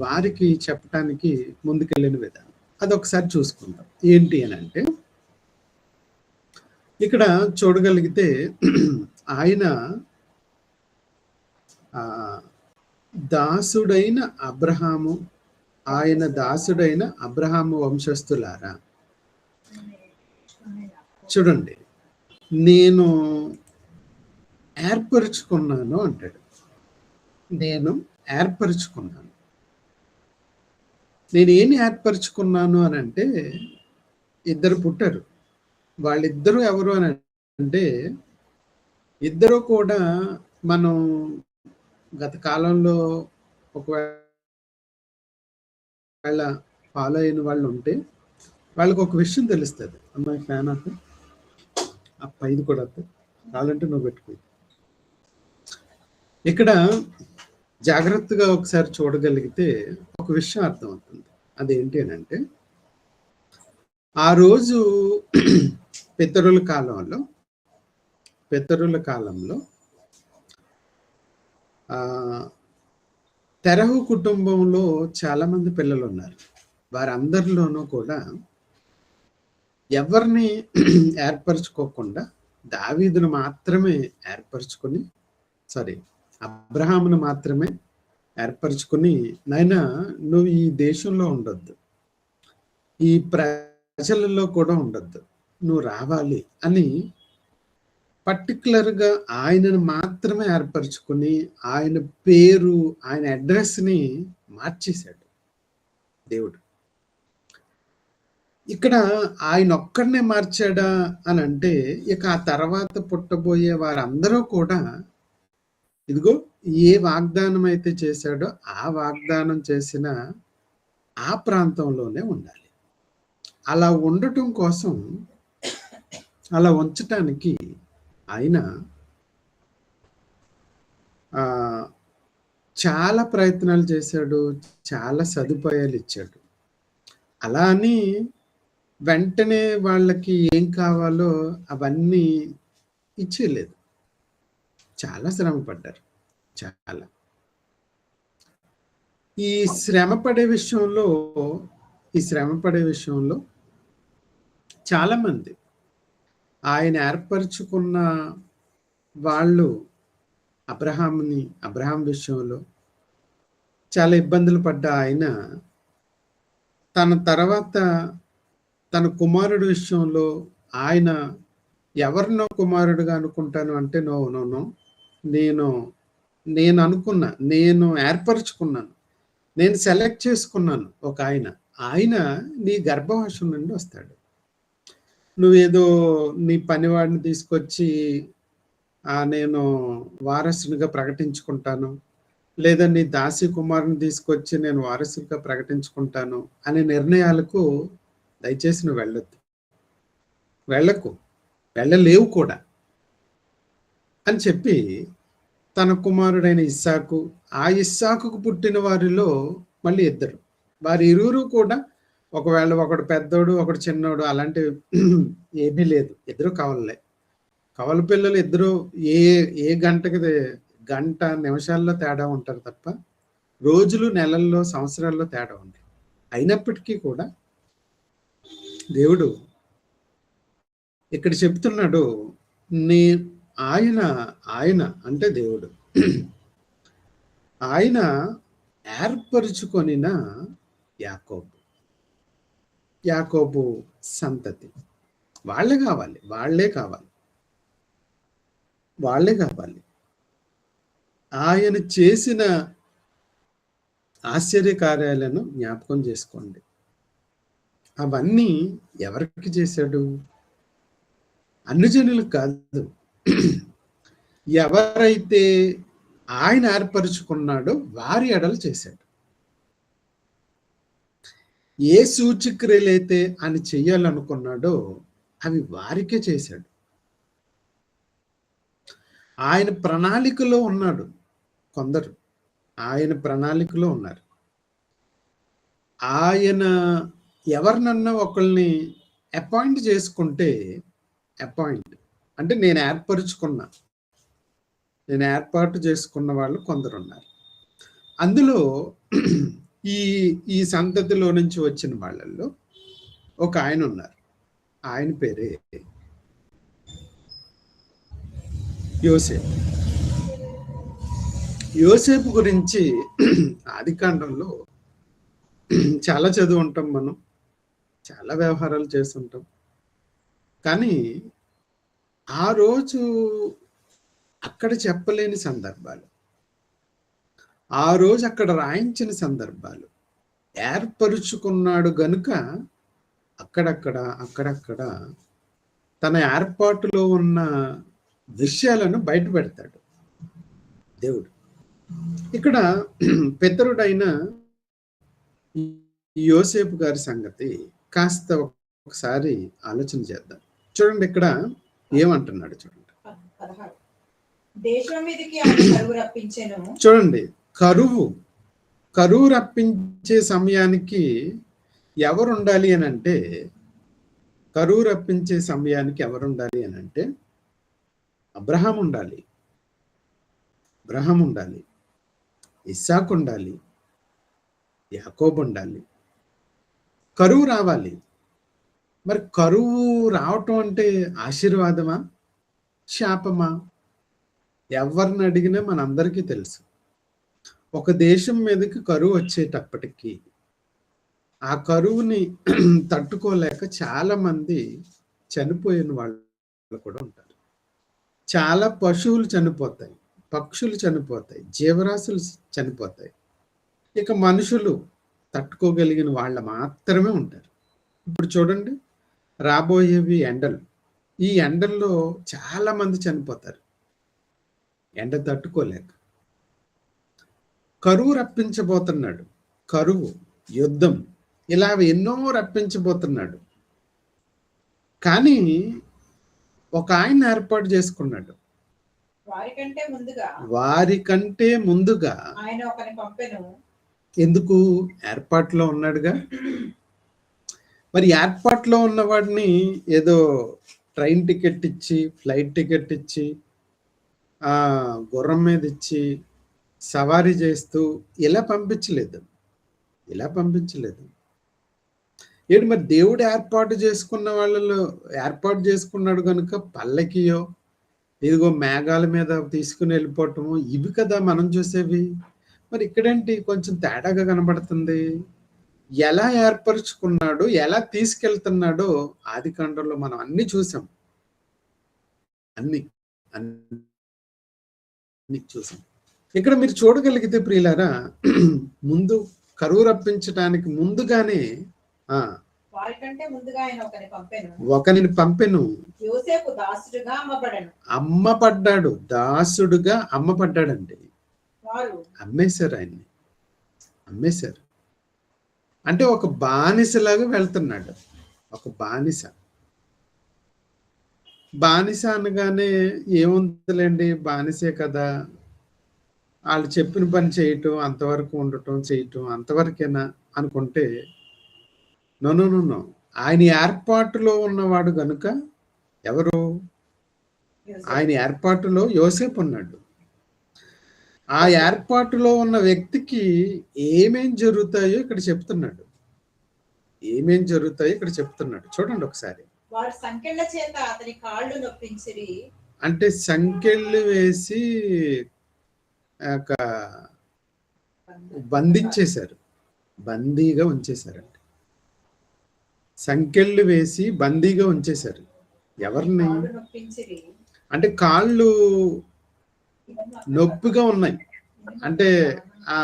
వారికి చెప్పటానికి ముందుకెళ్ళిన విధానం అదొకసారి చూసుకుందాం. ఏంటి అని అంటే, ఇక్కడ చూడగలిగితే ఆయన దాసుడైన అబ్రహాము, ఆయన దాసుడైన అబ్రహాము వంశస్థులారా, చూడండి, నేను ఏర్పరుచుకున్నాను అంటాడు. నేను ఏర్పరుచుకున్నాను. నేను ఏమి ఏర్పరుచుకున్నాను అని అంటే, ఇద్దరు పుట్టారు. వాళ్ళిద్దరూ ఎవరు అని అంటే, ఇద్దరు కూడా మనం గత కాలంలో ఒకవేళ ఫాలో అయిన వాళ్ళు ఉంటే వాళ్ళకి ఒక విషయం తెలుస్తుంది. అమ్మాయి ఫ్యాన్ అత్త అప్ప ఇది కూడా అత్త కావాలంటే నువ్వు పెట్టుకో. ఇక్కడ జాగ్రత్తగా ఒకసారి చూడగలిగితే ఒక విషయం అర్థమవుతుంది. అదేంటి అని అంటే, ఆ రోజు పితరుల కాలంలో తెరహు కుటుంబంలో చాలా మంది పిల్లలు ఉన్నారు. వారందరిలోనూ కూడా ఎవరిని ఏర్పరచుకోకుండా దావీదును మాత్రమే ఏర్పరచుకొని, అబ్రహామును మాత్రమే ఏర్పరచుకొని, నాయనా నువ్వు ఈ దేశంలో ఉండొద్దు, ఈ ప్రజలలో కూడా ఉండొద్దు, నువ్వు రావాలి అని పర్టికులర్గా ఆయనను మాత్రమే ఏర్పరచుకుని ఆయన పేరు, ఆయన అడ్రస్ని మార్చేశాడు దేవుడు. ఇక్కడ ఆయన ఒక్కడనే మార్చాడా అని అంటే, ఇక ఆ తర్వాత పుట్టబోయే వారందరూ కూడా ఇదిగో ఏ వాగ్దానం అయితే చేశాడో ఆ వాగ్దానం చేసిన ఆ ప్రాంతంలోనే ఉండాలి. అలా ఉండటం కోసం, అలా ఉంచటానికి ఆయన చాలా ప్రయత్నాలు చేశాడు, చాలా సదుపాయాలు ఇచ్చాడు. అలా అని వెంటనే వాళ్ళకి ఏం కావాలో అవన్నీ ఇచ్చేయలేదు. చాలా శ్రమ పడ్డారు. చాలా. ఈ శ్రమ పడే విషయంలో చాలామంది ఆయన ఏర్పరచుకున్న వాళ్ళు అబ్రహాం విషయంలో చాలా ఇబ్బందులు పడ్డ ఆయన తన తర్వాత తన కుమారుడు విషయంలో ఆయన ఎవరినో కుమారుడుగా అనుకుంటాను అంటే, నో, నేను అనుకున్నా, నేను ఏర్పరచుకున్నాను, నేను సెలెక్ట్ చేసుకున్నాను ఒక ఆయన నీ గర్భవాసం నుండి వస్తాడు. నువ్వేదో నీ పనివాడిని తీసుకొచ్చి నేను వారసునిగా ప్రకటించుకుంటాను, లేదా నీ దాసి కుమారుని తీసుకొచ్చి నేను వారసునిగా ప్రకటించుకుంటాను అనే నిర్ణయాలకు దయచేసి నువ్వు వెళ్ళలేవు కూడా అని చెప్పి తన కుమారుడైన ఇస్సాకుకు పుట్టిన వారిలో మళ్ళీ ఇద్దరు, వారి ఇరువురు కూడా ఒకవేళ ఒకడు పెద్దోడు ఒకడు చిన్నోడు అలాంటివి ఏమీ లేదు. ఇద్దరు కవల పిల్లలు ఇద్దరు ఏ గంట నిమిషాల్లో తేడా ఉంటారు తప్ప రోజులు, నెలల్లో, సంవత్సరాల్లో తేడా ఉంటారు. అయినప్పటికీ కూడా దేవుడు ఇక్కడ చెప్తున్నాడు, ఆయన అంటే దేవుడు, ఆయన ఏర్పరుచుకొనిన యాకోబు సంతతి వాళ్ళే కావాలి. ఆయన చేసిన ఆశ్చర్య కార్యాలను జ్ఞాపకం చేసుకోండి. అవన్నీ ఎవరికి చేశాడు? అన్ని జనులకు కాదు. ఎవరైతే ఆయన ఏర్పరుచుకున్నాడో వారి ఎడలు చేశాడు. ఏ సూచక్రియలైతే ఆయన చెయ్యాలనుకున్నాడో అవి వారికే చేశాడు. ఆయన ప్రణాళికలో ఉన్నాడు. కొందరు ఆయన ప్రణాళికలో ఉన్నారు. ఆయన ఎవరినన్నా ఒకళ్ళని అపాయింట్ చేసుకుంటే, అంటే నేను ఏర్పాటు చేసుకున్న వాళ్ళు కొందరు ఉన్నారు. అందులో ఈ ఈ సంతతిలో నుంచి వచ్చిన వాళ్ళల్లో ఒక ఆయన ఉన్నారు. ఆయన పేరే యోసేపు. యోసేపు గురించి ఆదికాండంలో చాలా చదువు ఉంటాం, మనం చాలా వ్యవహారాలు చేస్తుంటాం. కానీ ఆ రోజు అక్కడ చెప్పలేని సందర్భాలు, ఆ రోజు అక్కడ రాయించిన సందర్భాలు ఏర్పరుచుకున్నాడు గనుక అక్కడక్కడ తన ఏర్పాటులో ఉన్న విషయాలను బయట పెడతాడు దేవుడు. ఇక్కడ పితరుడైన యోసేపు గారి సంగతి కాస్త ఒకసారి ఆలోచన చేద్దాం. చూడండి ఇక్కడ ఏమంటున్నాడు చూడండి. చూడండి, కరువు రప్పించే సమయానికి ఎవరు ఉండాలి అని అంటే, అబ్రహాం ఉండాలి, ఇస్సాకు ఉండాలి, యాకోబు ఉండాలి. కరువు రావాలి. మరి కరువు రావటం అంటే ఆశీర్వాదమా, శాపమా? ఎవరిని అడిగినా మనందరికీ తెలుసు, ఒక దేశం మీదకి కరువు వచ్చేటప్పటికి ఆ కరువుని తట్టుకోలేక చాలా మంది చనిపోయిన వాళ్ళు కూడా ఉంటారు. చాలా పశువులు చనిపోతాయి, పక్షులు చనిపోతాయి, జీవరాశులు చనిపోతాయి. ఇక మనుషులు తట్టుకోగలిగిన వాళ్ళు మాత్రమే ఉంటారు. ఇప్పుడు చూడండి, రాబోయేవి ఎండలు. ఈ ఎండల్లో చాలా మంది చనిపోతారు ఎండ తట్టుకోలేక. కరువు రప్పించబోతున్నాడు, కరువు, యుద్ధం, ఇలా ఎన్నో రప్పించబోతున్నాడు. కానీ ఒక ఆయన ఏర్పాటు చేసుకున్నాడు. వారికంటే ముందుగా ఆయన ఒకరిని పంపెను. ఎందుకు? ఏర్పాటులో ఉన్నాడుగా. మరి ఏర్పాటులో ఉన్నవాడిని ఏదో ట్రైన్ టికెట్ ఇచ్చి, ఫ్లైట్ టికెట్ ఇచ్చి, గుర్రం మీద ఇచ్చి సవారీ చేస్తూ ఇలా పంపించలేదు. ఏంటి మరి దేవుడు ఏర్పాటు చేసుకున్నాడు కనుక పల్లకియో, ఇదిగో మేఘాల మీద తీసుకుని వెళ్ళిపోవటము, ఇవి కదా మనం చూసేవి. మరి ఇక్కడేంటి కొంచెం తేడాగా కనబడుతుంది. ఎలా ఏర్పరచుకున్నాడు, ఎలా తీసుకెళ్తున్నాడో ఆదికాండంలో మనం అన్ని చూసాం, అన్ని చూసాం. ఇక్కడ మీరు చూడగలిగితే ప్రియులారా, ముందు కరువు రప్పించడానికి ముందుగానే ఒకరిని పంపెను. అమ్మపడ్డాడు, దాసుడుగా అమ్మపడ్డాడండి. అమ్మేశారు ఆయన్ని, అమ్మేశారు. అంటే ఒక బానిసలాగా వెళ్తున్నాడు. ఒక బానిస అనగానే ఏముందిలేండి, బానిసే కదా, వాళ్ళు చెప్పిన పని చేయటం, అంతవరకు ఉండటం, చేయటం, అంతవరకేనా అనుకుంటే, నో. ఆయన ఏర్పాటులో ఉన్నవాడు గనుక, ఎవరు? ఆయన ఏర్పాటులో యోసేపు ఉన్నాడు. ఆ ఏర్పాటులో ఉన్న వ్యక్తికి ఏమేం జరుగుతాయో ఇక్కడ చెప్తున్నాడు. చూడండి ఒకసారి. అంటే సంకెళ్ళు వేసి బంధించేశారు, బందీగా ఉంచేశారండి. సంకెళ్ళు వేసి బందీగా ఉంచేశారు. ఎవరిని? అంటే కాళ్ళు నొప్పిగా ఉన్నాయి. అంటే ఆ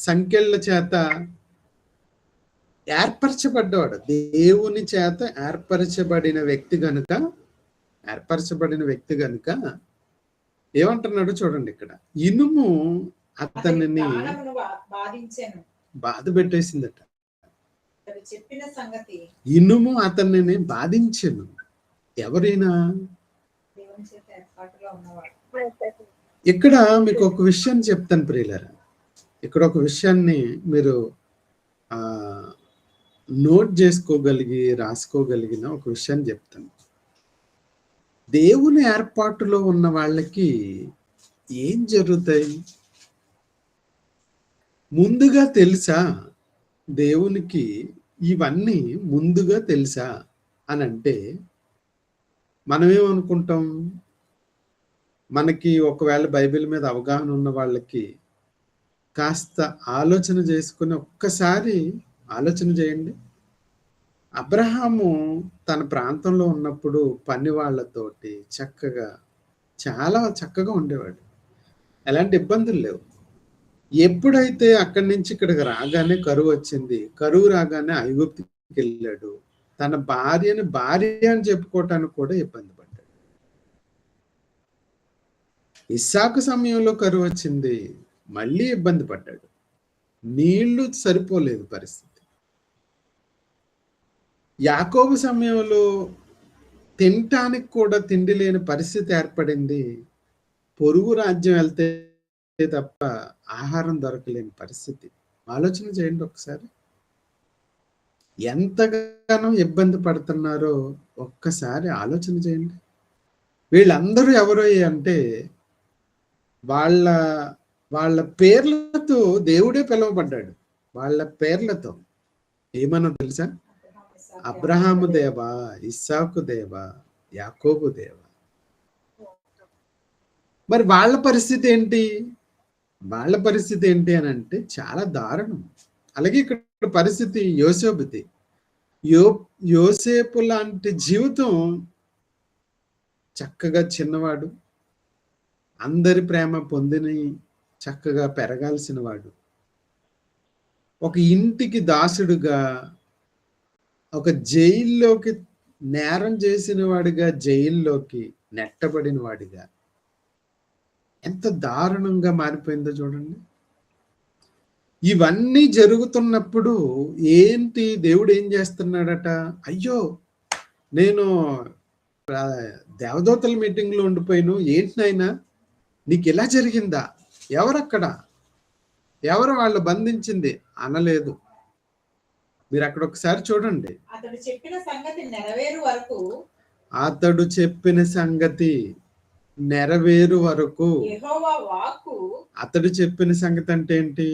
సంకెళ్ళ చేత ఏర్పరచబడ్డవాడు, దేవుని చేత ఏర్పరచబడిన వ్యక్తి గనుక ఏమంటున్నాడు చూడండి ఇక్కడ. ఇనుము అతనిని బాధ పెట్టేసిందట. ఇనుము అతనిని బాధించెను. ఎవరైనా? ఇక్కడ మీకు ఒక విషయాన్ని చెప్తాను ప్రియులారా. ఇక్కడ ఒక విషయాన్ని మీరు నోట్ రాసుకోగలిగిన ఒక విషయాన్ని చెప్తాను. దేవుని ఏర్పాటులో ఉన్న వాళ్ళకి ఏం జరుగుతాయి? ముందుగా తెలుసా? దేవునికి ఇవన్నీ ముందుగా తెలుసా అనంటే మనమేమనుకుంటాం? మనకి ఒకవేళ బైబిల్ మీద అవగాహన ఉన్న వాళ్ళకి కాస్త ఆలోచన చేసుకొని ఒక్కసారి ఆలోచన చేయండి. అబ్రహాము తన ప్రాంతంలో ఉన్నప్పుడు పని వాళ్ళతోటి చక్కగా చాలా చక్కగా ఉండేవాడు. ఎలాంటి ఇబ్బందులు లేవు. ఎప్పుడైతే అక్కడి నుంచి ఇక్కడికి రాగానే కరువొచ్చింది. కరువు రాగానే ఐగుప్తుకెళ్ళాడు. తన భార్యని భార్య అని చెప్పుకోవటానికి కూడా ఇబ్బంది పడ్డాడు. ఇస్సాకు సమయంలో కరువొచ్చింది. మళ్ళీ ఇబ్బంది పడ్డాడు. నీళ్లు సరిపోలేదు పరిస్థితి. యాకోబు సమయంలో తినటానికి కూడా తిండి లేని పరిస్థితి ఏర్పడింది. పొరుగు రాజ్యం వెళ్తే తప్ప ఆహారం దొరకలేని పరిస్థితి. ఆలోచన చేయండి ఒకసారి. ఎంతగానో ఇబ్బంది పడుతున్నారో ఒక్కసారి ఆలోచన చేయండి. వీళ్ళందరూ ఎవరు అంటే వాళ్ళ వాళ్ళ పేర్లతో దేవుడే పిలువబడ్డాడు. వాళ్ళ పేర్లతో. ఏమన్నా తెలుసా? అబ్రహాము దేవా, ఇస్సాకు దేవా, యాకోబు దేవా. మరి వాళ్ళ పరిస్థితి ఏంటి? వాళ్ళ పరిస్థితి ఏంటి అని అంటే చాలా దారుణం. అలాగే ఇక్కడ పరిస్థితి యోసేపుది. యోసేపు లాంటి జీవితం చక్కగా చిన్నవాడు, అందరి ప్రేమ పొందిని చక్కగా పెరగాల్సిన వాడు, ఒక ఇంటికి దాసుడుగా, ఒక జైల్లోకి నేరం చేసిన వాడిగా జైల్లోకి నెట్టబడిన వాడిగా ఎంత దారుణంగా మారిపోయిందో చూడండి. ఇవన్నీ జరుగుతున్నప్పుడు ఏంటి దేవుడు ఏం చేస్తున్నాడట? అయ్యో, నేను దేవదూతల మీటింగ్లో ఉండిపోయాను. ఏంటి నాయనా, నీకు ఇలా జరిగిందా? ఎవరక్కడ? ఎవరు వాళ్ళు బంధించింది అనలేదు. మీరు అక్కడ ఒకసారి చూడండి. అతడు చెప్పిన సంగతి నెరవేరు వరకు యెహోవా వాక్కు అతడు చెప్పిన సంగతి అంటే ఏంటి?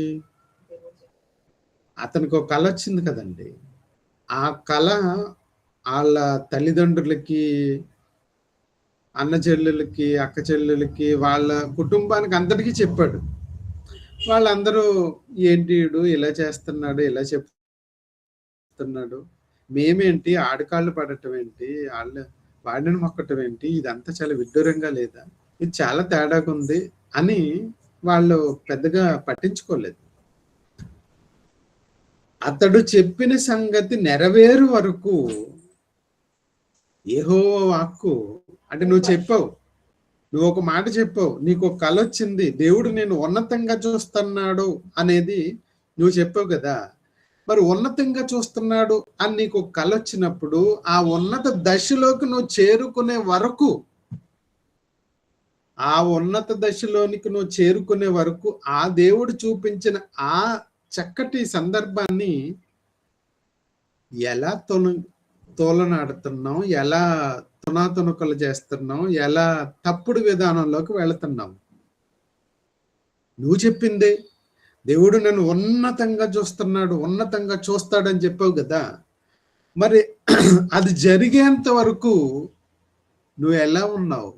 అతనికి ఒక కళ వచ్చింది కదండి. ఆ కళ వాళ్ళ తల్లిదండ్రులకి, అన్న చెల్లెలకి, అక్క చెల్లెలకి, వాళ్ళ కుటుంబానికి అందరికీ చెప్పాడు. వాళ్ళందరూ ఏంటి వీడు ఇలా చేస్తున్నాడు, ఇలా చెప్తున్నాడు, మేమేంటి ఆడకాళ్ళు పడటం ఏంటి, వాడిని మొక్కటం ఏంటి, ఇదంతా చాలా విడ్డూరంగా లేదా, ఇది చాలా తేడాగా ఉంది అని వాళ్ళు పెద్దగా పట్టించుకోలేదు. అతడు చెప్పిన సంగతి నెరవేరు వరకు యెహోవా వాక్కు అంటే నువ్వు చెప్పావు, నువ్వు ఒక మాట చెప్పావు, నీకు ఒక కళ వచ్చింది, దేవుడు నేను ఉన్నతంగా చూస్తున్నాడు అనేది నువ్వు చెప్పావు కదా. మరి ఉన్నతంగా చూస్తున్నాడు అని నీకు ఒక కళ వచ్చినప్పుడు ఆ ఉన్నత దశలోకి నువ్వు చేరుకునే వరకు, ఆ ఉన్నత దశలోనికి నువ్వు చేరుకునే వరకు ఆ దేవుడు చూపించిన ఆ చక్కటి సందర్భాన్ని ఎలా తోలనాడుతున్నాం, ఎలా తునాతునకలు చేస్తున్నాం, ఎలా తప్పుడు విధానంలోకి వెళుతున్నాం. నువ్వు చెప్పిందే దేవుడు నన్ను ఉన్నతంగా చూస్తున్నాడు, ఉన్నతంగా చూస్తాడని చెప్పావు కదా. మరి అది జరిగేంత వరకు నువ్వు ఎలా ఉన్నావు?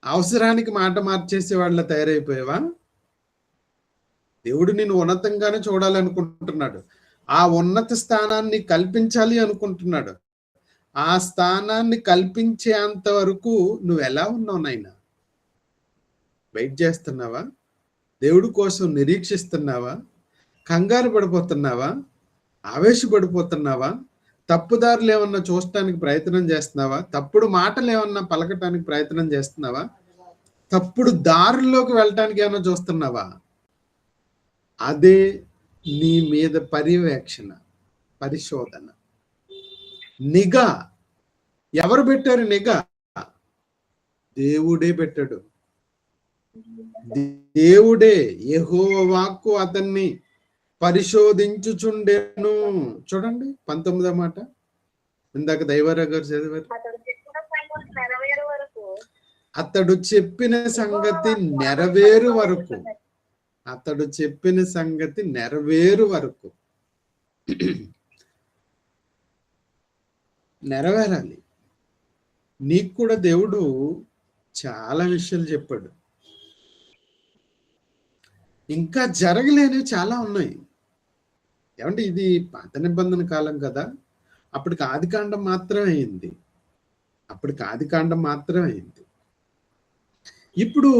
అవసరానికి మాట మార్చేసే వాళ్ళ తయారైపోయావా? దేవుడు నిన్ను ఉన్నతంగానే చూడాలనుకుంటున్నాడు. ఆ ఉన్నత స్థానాన్ని కల్పించాలి అనుకుంటున్నాడు. ఆ స్థానాన్ని కల్పించేంత వరకు నువ్వు ఎలా ఉన్నావు నాయనా? వెయిట్ చేస్తున్నావా? దేవుడి కోసం నిరీక్షిస్తున్నావా? కంగారు పడిపోతున్నావా? ఆవేశపడిపోతున్నావా? తప్పుదారులు ఏమన్నా చూడటానికి ప్రయత్నం చేస్తున్నావా? తప్పుడు మాటలు ఏమన్నా పలకటానికి ప్రయత్నం చేస్తున్నావా? తప్పుడు దారుల్లోకి వెళ్ళటానికి ఏమన్నా చూస్తున్నావా? అదే నీ మీద పర్యవేక్షణ, పరిశోధన, నిఘా. ఎవరు పెట్టారు నిఘా? దేవుడే పెట్టాడు. దేవుడే, యెహోవా వాక్కు అతన్ని పరిశోధించుచుండెను. చూడండి 19వ మాట, ఇందాక దైవరావు గారు చదివారు. అతడు చెప్పిన సంగతి నెరవేరు వరకు, అతడు చెప్పిన సంగతి నెరవేరు వరకు నెరవేరాలి. నీకు కూడా దేవుడు చాలా విషయాలు చెప్పాడు. ఇంకా జరగలేనివి చాలా ఉన్నాయి. ఏమంటే ఇది పాత నిబంధన కాలం కదా, అప్పటికి ఆదికాండం మాత్రమే అయింది. ఇప్పుడు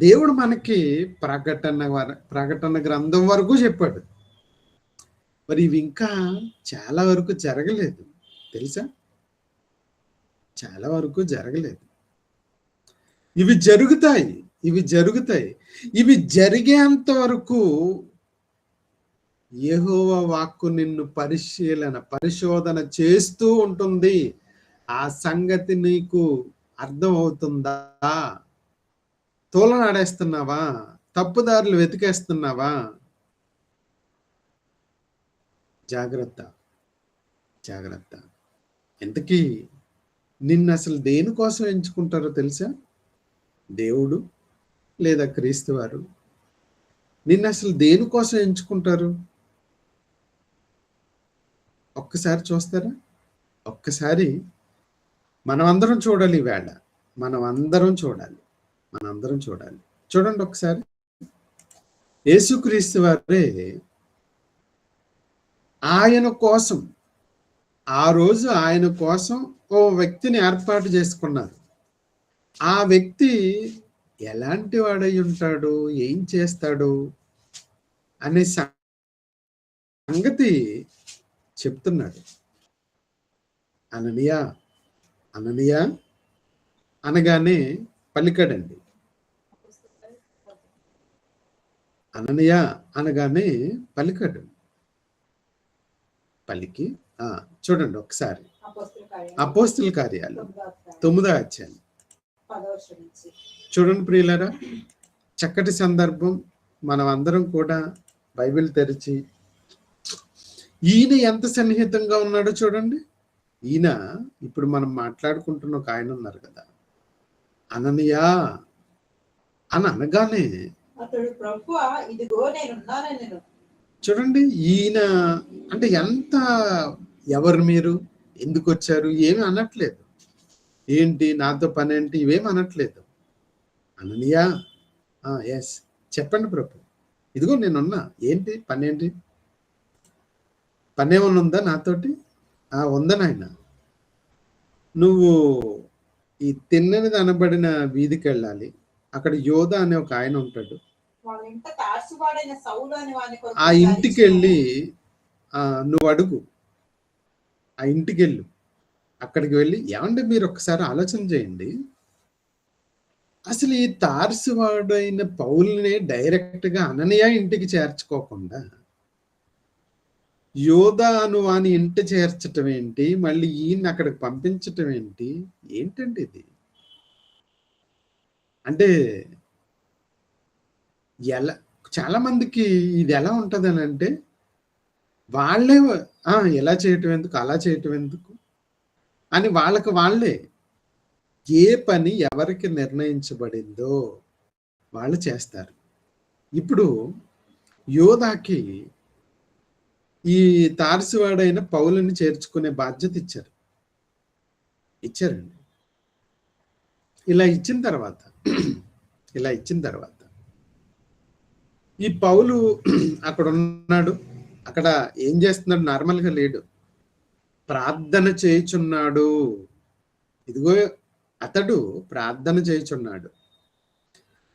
దేవుడు మనకి ప్రకటన గ్రంథం వరకు చెప్పాడు. మరి ఇవి ఇంకా చాలా వరకు జరగలేదు తెలుసా, చాలా వరకు జరగలేదు. ఇవి జరుగుతాయి. ఇవి జరిగేంత వరకు యెహోవా వాక్కు నిన్ను పరిశోధన చేస్తూ ఉంటుంది. ఆ సంగతి నీకు అర్థం అవుతుందా? తోలనాడేస్తున్నావా? తప్పుదారులు వెతికేస్తున్నావా? జాగ్రత్త. ఎంతకీ నిన్ను అసలు దేనికోసం ఎంచుకుంటారో తెలుసా? దేవుడు లేదా క్రీస్తు వారు నిన్ను అసలు దేనికోసం ఎంచుకుంటారు? ఒక్కసారి చూస్తారా? ఒక్కసారి మనమందరం చూడాలి. ఈవేళ మనమందరం చూడాలి. చూడండి ఒకసారి. యేసుక్రీస్తు వారే ఆయన కోసం, ఆ రోజు ఆయన కోసం ఓ వ్యక్తిని ఏర్పాటు చేసుకున్నారు. ఆ వ్యక్తి ఎలాంటి వాడై ఉంటాడు, ఏం చేస్తాడు అనే సంగతి చెప్తున్నాడు. అననీయ అనగానే పలికాడండి. అననీయ అనగానే పలికాడు. పలికి చూడండి ఒకసారి అపోస్తుల కార్యాలు 9వ అధ్యాయం చూడండి ప్రియులారా. చక్కటి సందర్భం. మనం అందరం కూడా బైబిల్ తెరిచి ఈయన ఎంత సన్నిహితంగా ఉన్నాడో చూడండి. ఈయన ఇప్పుడు మనం మాట్లాడుకుంటున్న ఒక ఆయన ఉన్నారు కదా, అననీయ అని అనగానే చూడండి ఈయన అంటే ఎంత, ఎవరు మీరు, ఎందుకు వచ్చారు, ఏమి అనట్లేదు. ఏంటి నాతో పని ఏంటి, ఇవేమి అనట్లేదు. అననీయ ఎస్ చెప్పండి ప్రభు, ఇదిగో నేనున్నా, ఏంటి పని, ఏంటి పని ఏమన్నా ఉందా నాతోటి? ఉందనాయన, నువ్వు ఈ తిన్నది అనబడిన వీధికి వెళ్ళాలి. అక్కడ యోధ అనే ఒక ఆయన ఉంటాడు. ఆ ఇంటికి వెళ్ళి నువ్వు అడుగు. ఆ ఇంటికి వెళ్ళు. అక్కడికి వెళ్ళి, ఏమంటే మీరు ఒకసారి ఆలోచన చేయండి, అసలు ఈ తార్సువాడైన పౌలునే డైరెక్ట్ గా అననీయ ఇంటికి చేర్చుకోకుండా యోధాను వాని ఇంటి చేర్చటం ఏంటి, మళ్ళీ ఈయన అక్కడికి పంపించటం ఏంటి, ఏంటండి ఇది? అంటే ఎలా, చాలా మందికి ఇది ఎలా ఉంటది అని అంటే, వాళ్ళే ఎలా చేయటం ఎందుకు, అలా చేయటం ఎందుకు అని వాళ్ళే ఏ పని ఎవరికి నిర్ణయించబడిందో వాళ్ళు చేస్తారు. ఇప్పుడు యోధాకి ఈ తార్సువాడైన పౌలుని చేర్చుకునే బాధ్యత ఇచ్చారండి. ఇలా ఇచ్చిన తర్వాత ఈ పౌలు అక్కడ ఉన్నాడు. అక్కడ ఏం చేస్తున్నాడు? నార్మల్గా లేడు, ప్రార్థన చేయుచున్నాడు. ఇదిగో అతడు ప్రార్థన చేయుచున్నాడు.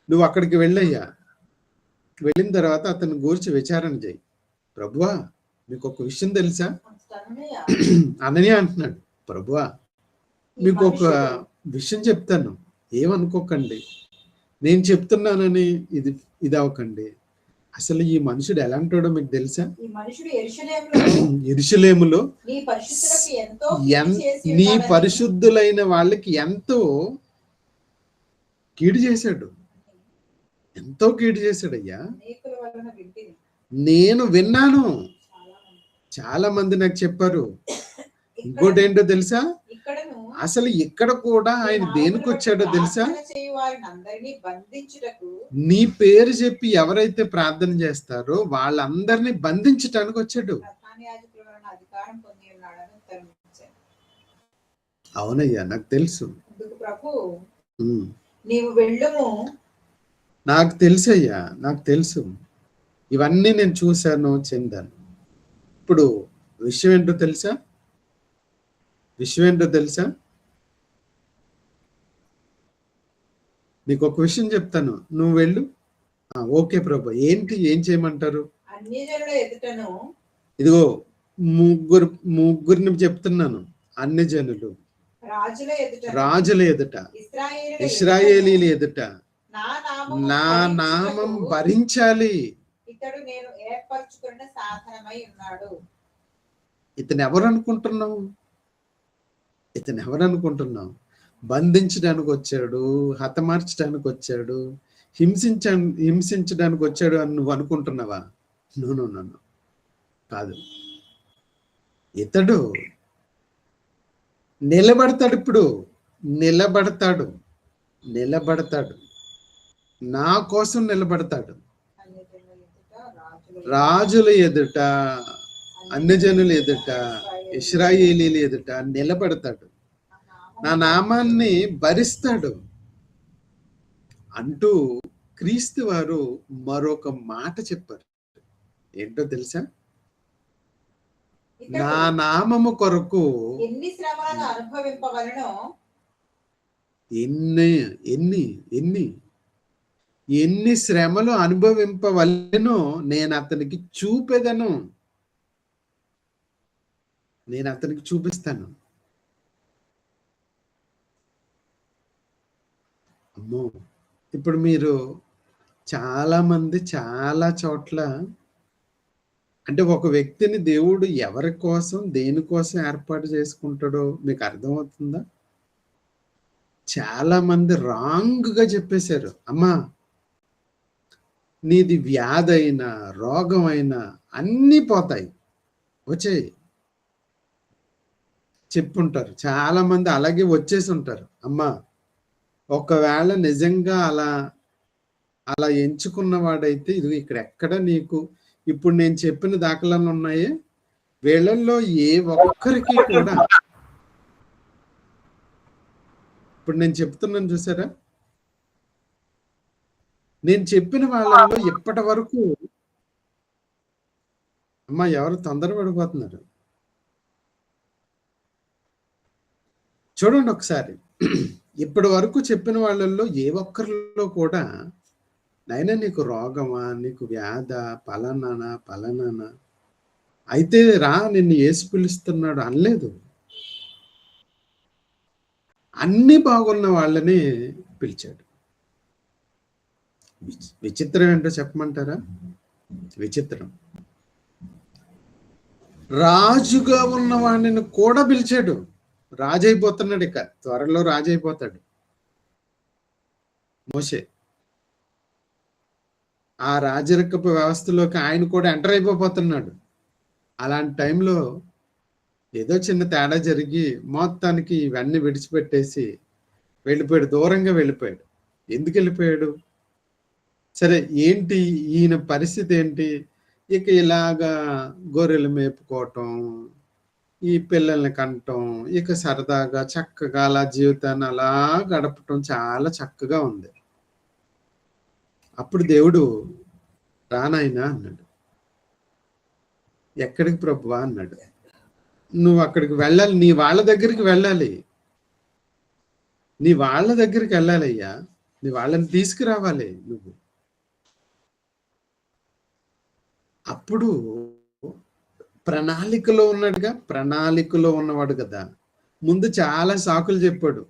నువ్వు అక్కడికి వెళ్ళయ్యా. వెళ్ళిన తర్వాత అతని గురించి విచారణ చేయి. ప్రభువా, మీకు ఒక విషయం తెలుసా? అననీయ అంటున్నాడు, ప్రభువా మీకు ఒక విషయం చెప్తాను, ఏమనుకోకండి, నేను చెప్తున్నానని ఇది అవ్వకండి. అసలు ఈ మనుషుడు ఎలాంటాడో మీకు తెలుసా? యెరూషలేములో నీ పరిశుద్ధులైన వాళ్ళకి ఎంతో కీడు చేశాడు. అయ్యా, నేను విన్నాను. చాలా మంది నాకు చెప్పారు, ఇంకోటి ఏంటో తెలుసా, ఇక్కడను అసలు ఇక్కడ కూడా ఆయన నీ దేనికి నామమున వచ్చాడో తెలుసా, ప్రార్థన చేయు వారిని అందరినీ బంధించుటకు నీ పేరు చెప్పి ఎవరైతే ప్రార్థన చేస్తారో వాళ్ళందరినీ బంధించటానికి వచ్చాడు. ప్రధాన యాజకుల వలన అధికారం పొంది ఉన్నాడని ఉత్తరం ఇచ్చాను. అవునయ్యా, నాకు తెలుసు. అందుకు ప్రభు, ఉమ్. నీవు వెళ్ళుము. నాకు తెలుసయ్యా, నాకు తెలుసు. ఇవన్నీ నేను చూశాను, చెందాను. ఇప్పుడు విషయం ఏంటో తెలుసా, విషయం ఏంటో తెలుసా, నీకు ఒక విషయం చెప్తాను, నువ్వు వెళ్ళు. ఓకే ప్రభు, ఏంటి, ఏం చేయమంటారు? అన్యజనుల ఎదుటను, ఇదిగో ముగ్గురిని చెప్తున్నాను, అన్ని జనులు, రాజుల ఎదుట, ఇశ్రాయేలీల ఎదుట నా నామం భరించాలి. ఇతడు నేను ఏర్పరచుకున్న సాధనమై ఉన్నాడు. ఇతను ఎవరు అనుకుంటున్నావు, ఇతను ఎవరు అనుకుంటున్నావు? బంధించడానికి వచ్చాడు, హతమార్చడానికి వచ్చాడు, హింసించడానికి వచ్చాడు అని నువ్వు అనుకుంటున్నావా? నన్ను కాదు. ఇతడు నిలబడతాడు, ఇప్పుడు నిలబడతాడు, నా కోసం నిలబడతాడు. రాజుల ఎదుట, అన్యజనుల ఎదుట, ఇశ్రాయేలీల ఎదుట నిలబడతాడు, నా నామాన్ని భరిస్తాడు అంటూ క్రీస్తు వారు మరొక మాట చెప్పారు. ఏంటో తెలుసా, నా నామము కొరకు ఎన్ని శ్రమలను అనుభవింపవలెనో, ఎన్ని శ్రమలు అనుభవింపవలెనో నేను అతనికి చూపెదను, నేను అతనికి చూపిస్తాను. అమ్మో, ఇప్పుడు మీరు చాలా మంది చాలా చోట్ల, అంటే ఒక వ్యక్తిని దేవుడు ఎవరి కోసం దేనికోసం ఏర్పాటు చేసుకుంటాడో మీకు అర్థమవుతుందా? చాలా మంది రాంగ్గా చెప్పేశారు, అమ్మా నీది వ్యాధైనా రోగమైనా అన్నీ పోతాయి, వచ్చాయి చెప్పుంటారు. చాలా మంది అలాగే వచ్చేసి ఉంటారు. అమ్మా ఒకవేళ నిజంగా అలా ఎంచుకున్న వాడైతే ఇది ఇక్కడ ఎక్కడ నీకు ఇప్పుడు నేను చెప్పిన దాఖలాలు ఉన్నాయే, వీళ్ళల్లో ఏ ఒక్కరికి కూడా, ఇప్పుడు నేను చెప్తున్నాను చూసారా, నేను చెప్పిన వాళ్ళల్లో ఇప్పటి వరకు, అమ్మా ఎవరు తొందరపడిపోతున్నారు చూడండి ఒకసారి. ఇప్పటి వరకు చెప్పిన వాళ్ళల్లో ఏ ఒక్కరిలో కూడా నైనా నీకు రోగమా, నీకు వ్యాధ, పలానా అయితే రా నిన్ను యేసు పిలుస్తున్నాడు అనలేదు. అన్ని బాగున్న వాళ్ళని పిలిచాడు. విచిత్రం ఏంటో చెప్పమంటారా? విచిత్రం, రాజుగా ఉన్న వాడిని కూడా పిలిచాడు. రాజు అయిపోతున్నాడు, ఇక త్వరలో రాజు అయిపోతాడు మోషే. ఆ రాజరికపు వ్యవస్థలోకి ఆయన కూడా ఎంటర్ అయిపోతున్నాడు. అలాంటి టైంలో ఏదో చిన్న తేడా జరిగి మొత్తానికి ఇవన్నీ విడిచిపెట్టేసి వెళ్ళిపోయాడు, దూరంగా వెళ్ళిపోయాడు. ఎందుకు వెళ్ళిపోయాడు? సరే, ఏంటి ఈయన పరిస్థితి ఏంటి? ఇక ఇలాగా గొర్రెలు మేపుకోవటం, ఈ పిల్లల్ని కంటం, ఇక సరదాగా చక్కగా అలా జీవితాన్ని అలా గడపటం చాలా చక్కగా ఉంది. అప్పుడు దేవుడు రానాయనా అన్నాడు. ఎక్కడికి ప్రభువా అన్నాడు. నువ్వు అక్కడికి వెళ్ళాలి, నీ వాళ్ళ దగ్గరికి వెళ్ళాలి, నీ వాళ్ళ దగ్గరికి వెళ్ళాలయ్యా, నీ వాళ్ళని తీసుకురావాలి నువ్వు. అప్పుడు ప్రణాళికలో ఉన్నాడుగా, ప్రణాళికలో ఉన్నవాడు కదా. ముందు చాలా సాకులు చెప్పాడు,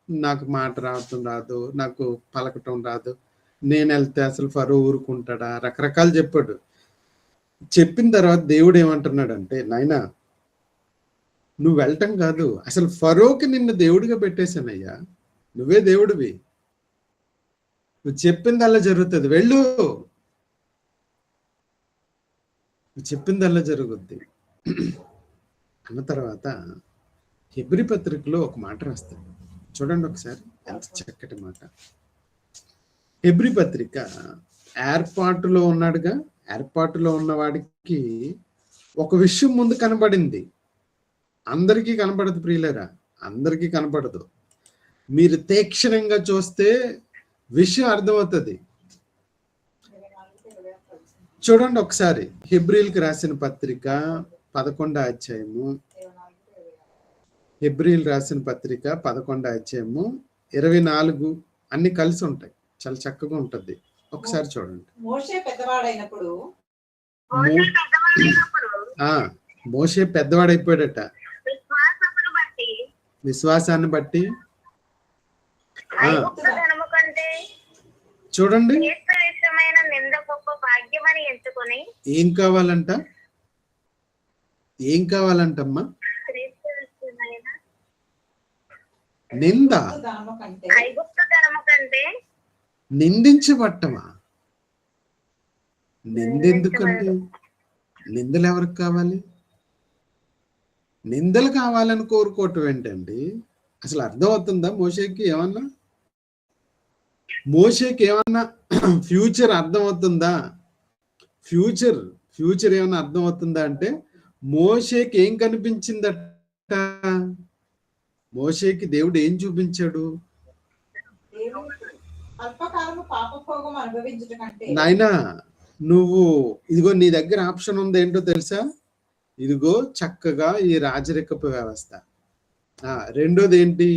నాకు మాట రావటం రాదు, నాకు పలకటం రాదు, నేను వెళ్తే అసలు ఫరో ఊరుకుంటాడా, రకరకాలు చెప్పాడు. చెప్పిన తర్వాత దేవుడు ఏమంటున్నాడంటే, నాయనా నువ్వు వెళ్ళటం కాదు, అసలు ఫరోకి నిన్ను దేవుడిగా పెట్టేశానయ్యా, నువ్వే దేవుడివి, నువ్వు చెప్పిందల్లా జరుగుతుంది, వెళ్ళు, చెప్పిందల్లా జరుగుద్ది అన్న తర్వాత హెబ్రీ పత్రికలో ఒక మాట రాస్తాడు, చూడండి ఒకసారి ఎంత చక్కటి మాట. హెబ్రీ పత్రిక ఏర్పాటులో ఉన్నాడుగా, ఏర్పాటులో ఉన్నవాడికి ఒక విషయం ముందు కనబడింది. అందరికీ కనబడదు ప్రియులరా, అందరికీ కనబడదు. మీరు తీక్షణంగా చూస్తే విషయం అర్థమవుతుంది. చూడండి ఒకసారి హెబ్రీలకు రాసిన పత్రిక 11వ అధ్యాయము, హెబ్రీలు రాసిన పత్రిక 11వ అధ్యాయము 24 అన్ని కలిసి ఉంటాయి, చాలా చక్కగా ఉంటుంది. ఒకసారి చూడండి. మోషే పెద్దవాడైనప్పుడు మోషే పెద్దవాడైపోయాడట, విశ్వాసాన్ని బట్టి. చూడండి ఏం కావాలంట, ఏం కావాలంటమ్మా? నింద, నిందించబట్టమా? నిందెందుకండి? నిందలు ఎవరికి కావాలి? నిందలు కావాలని కోరుకోవటం ఏంటండి? అసలు అర్థం అవుతుందా మోషేకి? ఏమన్నా మోషేకి ఏమన్నా ఫ్యూచర్ అర్థం అవుతుందా? ఫ్యూచర్ ఏమన్నా అర్థం అవుతుందా అంటే, మోషేకి ఏం కనిపించిందట? మోషేకి దేవుడు ఏం చూపించాడు? నాయనా నువ్వు ఇదిగో నీ దగ్గర ఆప్షన్ ఉంది, ఏంటో తెలుసా? ఇదిగో చక్కగా ఈ రాజరికపు వ్యవస్థ. రెండోది ఏంటి?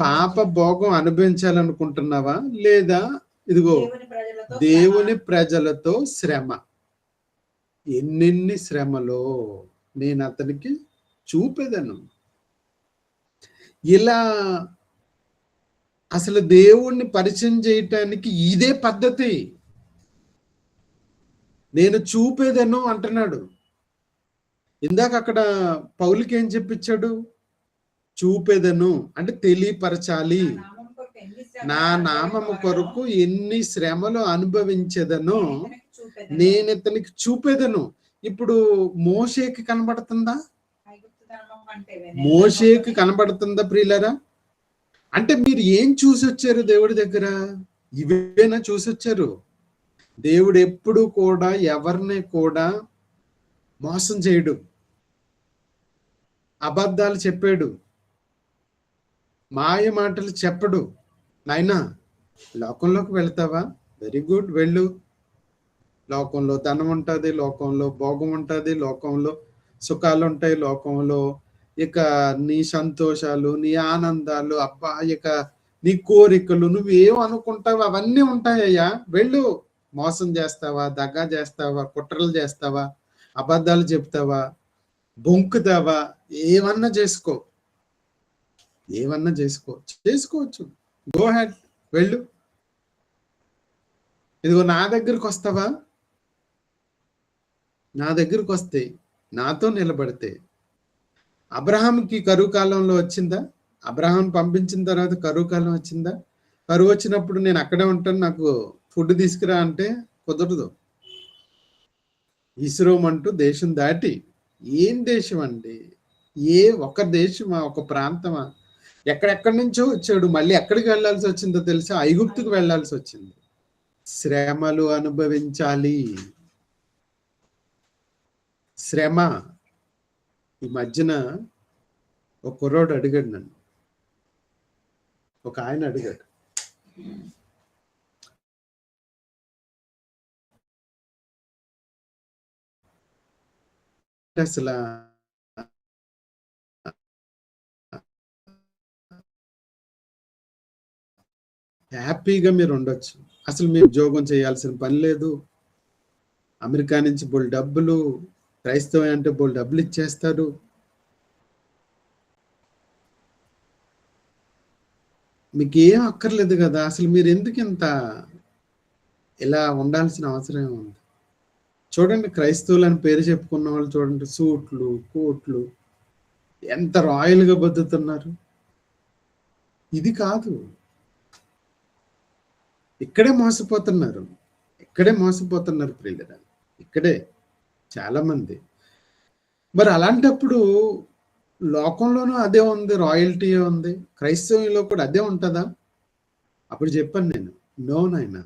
పాప భోగం అనుభవించాలనుకుంటున్నావా? లేదా ఇదిగో దేవుని ప్రజలతో శ్రమ. ఎన్నెన్ని శ్రమలో నేను అతనికి చూపేదను. ఇలా అసలు దేవుణ్ణి పరిచయం చేయటానికి ఇదే పద్ధతి. నేను చూపేదను అంటున్నాడు. ఇందాక అక్కడ పౌలుకి ఏం చెప్పించాడు? చూపేదను అంటే తెలియపరచాలి. నా నామము కొరకు ఎన్ని శ్రమలు అనుభవించేదను నేను ఇతనికి చూపేదను. ఇప్పుడు మోషేకి కనబడుతుందా? మోషేకి కనబడుతుందా ప్రియులరా? అంటే మీరు ఏం చూసి వచ్చారు దేవుడి దగ్గర? ఇవేనా చూసి వచ్చారు? దేవుడు ఎప్పుడు కూడా ఎవరిని కూడా మోసం చేయడు, అబద్ధాలు చెప్పాడు, మాయ మాటలు చెప్పడు. నాయనా లోకంలోకి వెళ్తావా? వెరీ గుడ్, వెళ్ళు. లోకంలో ధనం ఉంటుంది, లోకంలో భోగం ఉంటుంది, లోకంలో సుఖాలు ఉంటాయి, లోకంలో ఇక నీ సంతోషాలు, నీ ఆనందాలు, అబ్బా ఇక నీ కోరికలు, నువ్వేం అనుకుంటావు అవన్నీ ఉంటాయ్యా. వెళ్ళు. మోసం చేస్తావా? దగా చేస్తావా? కుట్రలు చేస్తావా? అబద్ధాలు చెప్తావా? బొంకుతావా? ఏమన్నా చేసుకో, చేసుకోవచ్చు. గో హెడ్, వెళ్ళు. ఇదిగో నా దగ్గరకు వస్తావా? నా దగ్గరకు వస్తే, నాతో నిలబడితే. అబ్రహాంకి కరువు కాలంలో వచ్చిందా? అబ్రహాం పంపించిన తర్వాత కరువు కాలం వచ్చిందా? కరువు వచ్చినప్పుడు నేను అక్కడే ఉంటాను, నాకు ఫుడ్ తీసుకురా అంటే కుదరదు. ఇస్రోమ్ అంటూ దేశం దాటి, ఏం దేశం అండి? ఒక దేశమా? ఒక ప్రాంతమా? ఎక్కడెక్కడి నుంచో వచ్చాడు. మళ్ళీ ఎక్కడికి వెళ్ళాల్సి వచ్చిందో తెలుసా? ఐగుప్తుకు వెళ్ళాల్సి వచ్చింది. శ్రమలు అనుభవించాలి. శ్రమ. ఈ మధ్యన ఒక కుర్రోడు అడిగాడు నన్ను, ఒక ఆయన అడిగాడు, అసలు హ్యాపీగా మీరు ఉండొచ్చు, అసలు మీరు ఉద్యోగం చేయాల్సిన పని లేదు, అమెరికా నుంచి బోల్ డబ్బులు, క్రైస్తవం అంటే బోల్ డబ్బులు ఇచ్చేస్తారు, మీకు ఏం అక్కర్లేదు కదా, అసలు మీరు ఎందుకు ఇంత ఇలా ఉండాల్సిన అవసరం ఉంది? చూడండి, క్రైస్తవులు అని పేరు చెప్పుకున్న వాళ్ళు చూడండి, సూట్లు, కోట్లు, ఎంత రాయల్గా బతుకుతున్నారు. ఇది కాదు, ఇక్కడే మోసపోతున్నారు ప్రియులరా. ఇక్కడే చాలా మంది మరి అలాంటప్పుడు లోకంలోనూ అదే ఉంది, రాయల్టీ ఉంది, క్రైస్తవంలో కూడా అదే ఉంటుందా? అప్పుడు చెప్పాను నేను, నో నాయన,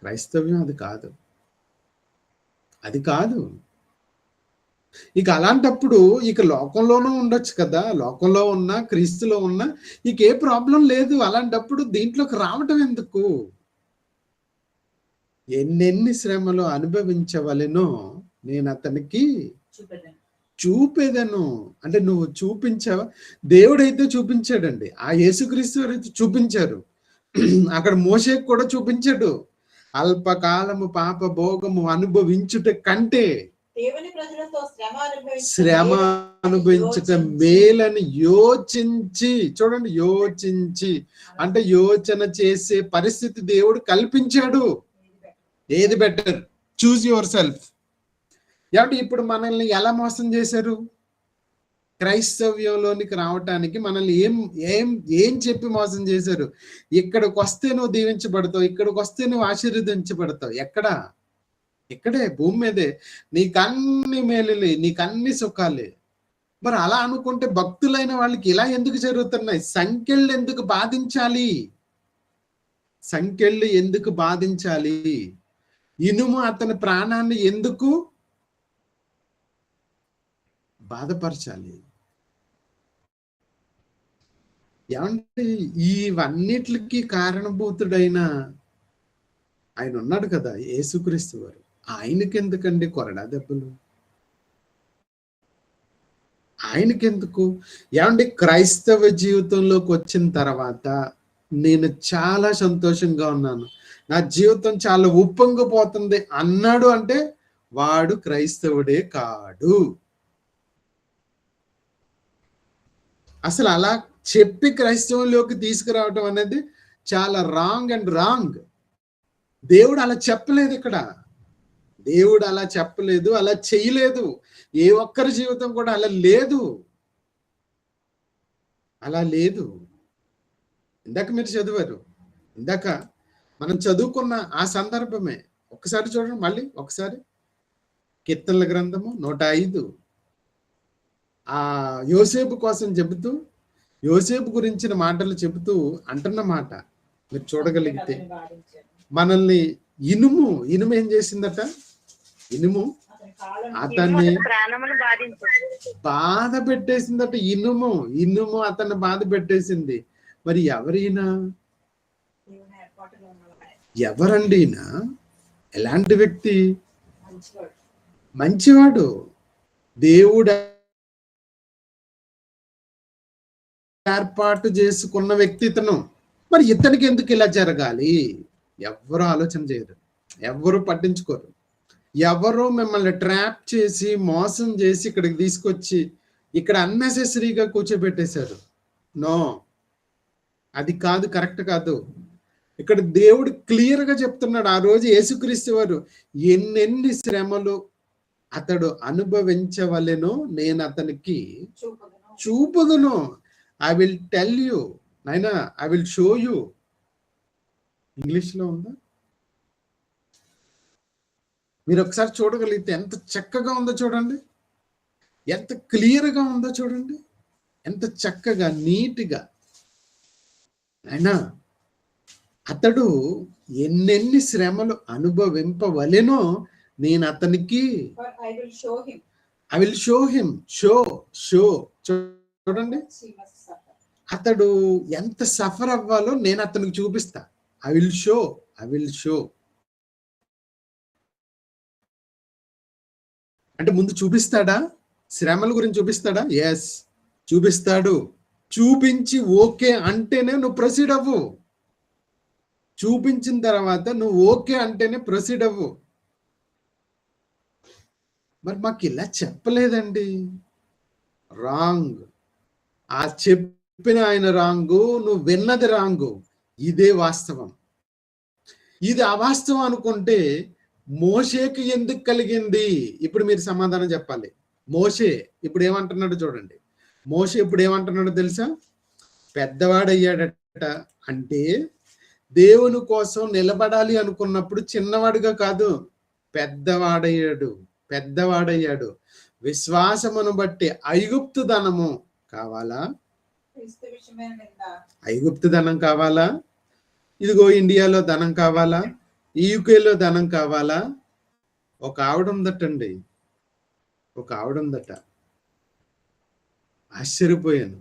క్రైస్తవ్యం అది కాదు, అది కాదు. ఇక అలాంటప్పుడు ఇక లోకంలోనూ ఉండొచ్చు కదా, లోకంలో ఉన్నా క్రీస్తులో ఉన్నా ఇక ఏ ప్రాబ్లం లేదు. అలాంటప్పుడు దీంట్లోకి రావటం ఎందుకు? ఎన్నెన్ని శ్రమలు అనుభవించవలెనో నేను అతనికి చూపేదను. అంటే నువ్వు చూపించావా? దేవుడైతే చూపించాడండి, ఆ యేసుక్రీస్తు అయితే చూపించారు. అక్కడ మోషేకు కూడా చూపించాడు. అల్పకాలము పాప భోగము అనుభవించుట కంటే దేవుని ప్రజలతో శ్రమ అనుభవించట మేలని యోచించి, చూడండి, యోచించి అంటే యోచన చేసే పరిస్థితి దేవుడు కల్పించాడు. ఏది బెటర్? Choose your self. కాబట్టి ఇప్పుడు మనల్ని ఎలా మోసం చేశారు? క్రైస్తవ్యంలోనికి రావటానికి మనల్ని ఏం ఏం ఏం చెప్పి మోసం చేశారు? ఇక్కడికి వస్తే నువ్వు దీవించబడతావు, ఇక్కడికి వస్తే నువ్వు ఆశీర్వదించబడతావు. ఎక్కడా? ఇక్కడే, భూమి మీదే. నీకన్ని మేలులే, నీకన్ని సుఖాలే. మరి అలా అనుకుంటే భక్తులైన వాళ్ళకి ఇలా ఎందుకు జరుగుతున్నాయి? సంఖ్యలు ఎందుకు బాధించాలి? సంఖ్యలు ఎందుకు బాధించాలి? ఇనుము అతని ప్రాణాన్ని ఎందుకు బాధపరచాలి? ఏమంటే ఇవన్నిటికి కారణభూతుడైన ఆయన ఉన్నాడు కదా, యేసుక్రీస్తు వారు. ఆయనకెందుకండి కొరడా దెబ్బలు? ఆయనకెందుకు? ఏమండి, క్రైస్తవ జీవితంలోకి వచ్చిన తర్వాత నేను చాలా సంతోషంగా ఉన్నాను, నా జీవితం చాలా ఉప్పొంగిపోతుంది అన్నాడు అంటే వాడు క్రైస్తవుడే కాడు. అసలు అలా చెప్పి క్రైస్తవంలోకి తీసుకురావటం అనేది చాలా రాంగ్ అండ్ రాంగ్. దేవుడు అలా చెప్పలేదు ఇక్కడ, దేవుడు అలా చెప్పలేదు, అలా చేయలేదు. ఏ ఒక్కరి జీవితం కూడా అలా లేదు, అలా లేదు. ఇందాక మీరు చదివారు, ఇందాక మనం చదువుకున్న ఆ సందర్భమే. ఒకసారి చూడండి, మళ్ళీ ఒకసారి కీర్తనల గ్రంథము 105 ఆ యోసేపు కోసం చెబుతూ, యోసేపు గురించిన మాటలు చెబుతూ అంటున్న మాట మీరు చూడగలిగితే, మనల్ని ఇనుము ఏం చేసిందట? ఇనుము అతన్ని బాధ పెట్టేసిందట. ఇనుము అతన్ని బాధ పెట్టేసింది. మరి ఎవరైనా, ఎవరండి ఈయన? ఎలాంటి వ్యక్తి? మంచివాడు, దేవుడు ఏర్పాటు చేసుకున్న వ్యక్తి ఇతను. మరి ఇతనికి ఎందుకు ఇలా జరగాలి? ఎవరు ఆలోచన చేయరు, ఎవరు పట్టించుకోరు. ఎవరో మిమ్మల్ని ట్రాప్ చేసి మోసం చేసి ఇక్కడికి తీసుకొచ్చి ఇక్కడ అన్నెసెసరీగా కూర్చోబెట్టేశారు. నో, అది కాదు, కరెక్ట్ కాదు. ఇక్కడ దేవుడు క్లియర్ గా చెప్తున్నాడు. ఆ రోజు యేసుక్రీస్తు వారు ఎన్నెన్ని శ్రమలు అతడు అనుభవించవలెనో నేను అతనికి చూపుదును. ఐ విల్ టెల్ యూ నైనా, I will show you. English లో ఉందా? మీరు ఒకసారి చూడగలిగితే ఎంత చక్కగా ఉందో చూడండి, ఎంత క్లియర్గా ఉందో చూడండి, ఎంత చక్కగా నీట్గా. అయినా అతడు ఎన్నెన్ని శ్రమలు అనుభవింపవలెనో నేను అతనికి I will show him. Show చూడండి, అతడు ఎంత సఫర్ అవ్వాలో నేను అతనికి చూపిస్తా. I will show. అంటే ముందు చూపిస్తాడా? శ్రమల గురించి చూపిస్తాడా? ఎస్, చూపిస్తాడు. చూపించి ఓకే అంటేనే నువ్వు ప్రొసీడ్ అవ్వు. చూపించిన తర్వాత నువ్వు ఓకే అంటేనే ప్రొసీడ్ అవ్వు. మరి మాకు ఇలా చెప్పలేదండి, రాంగ్. ఆ చెప్పిన ఆయన రాంగు, నువ్వు విన్నది రాంగు. ఇదే వాస్తవం. ఇది అవాస్తవం అనుకుంటే మోషేకి ఎందుకు కలిగింది? ఇప్పుడు మీరు సమాధానం చెప్పాలి. మోషే ఇప్పుడు ఏమంటున్నాడు చూడండి. మోషే ఇప్పుడు ఏమంటున్నాడు తెలుసా? పెద్దవాడయ్యాడట. అంటే దేవుని కోసం నిలబడాలి అనుకున్నప్పుడు చిన్నవాడుగా కాదు, పెద్దవాడయ్యాడు. విశ్వాసమును బట్టి ఐగుప్తు ధనము కావాలా? క్రీస్తు విషయమైన నింద ఐగుప్తు ధనం కావాలా? ఇదిగో ఇండియాలో ధనం కావాలా? ఈ యూకేలో ధనం కావాలా? ఒక ఆవిడ ఉందటండి, ఒక ఆవిడ ఉందట. ఆశ్చర్యపోయాను.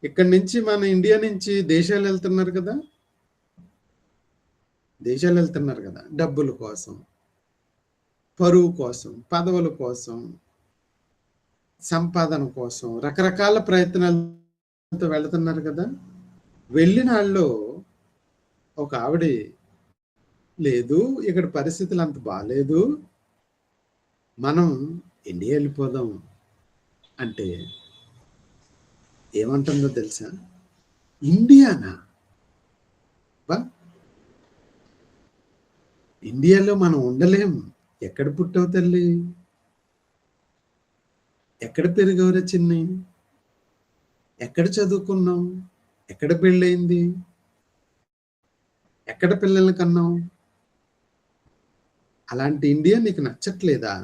ఇక్కడి నుంచి మన ఇండియా నుంచి దేశాలు వెళ్తున్నారు కదా, దేశాలు వెళ్తున్నారు కదా, డబ్బుల కోసం, పరువు కోసం, పదవుల కోసం, సంపాదన కోసం, రకరకాల ప్రయత్నాలతో వెళుతున్నారు కదా. వెళ్ళిన వాళ్ళు ఒక ఆవిడ, లేదు ఇక్కడ పరిస్థితులు అంత బాగాలేదు, మనం ఇండియా వెళ్ళిపోదాం అంటే ఏమంటుందో తెలుసా? ఇండియానా? బా, ఇండియాలో మనం ఉండలేం. ఎక్కడ పుట్టావు తల్లి? ఎక్కడ పెరిగవరా చిన్ని? ఎక్కడ చదువుకున్నావు? ఎక్కడ పెళ్ళయింది? ఎక్కడ పిల్లల్ని కన్నావు? అలాంటి ఇండియా నీకు నచ్చట్లేదా?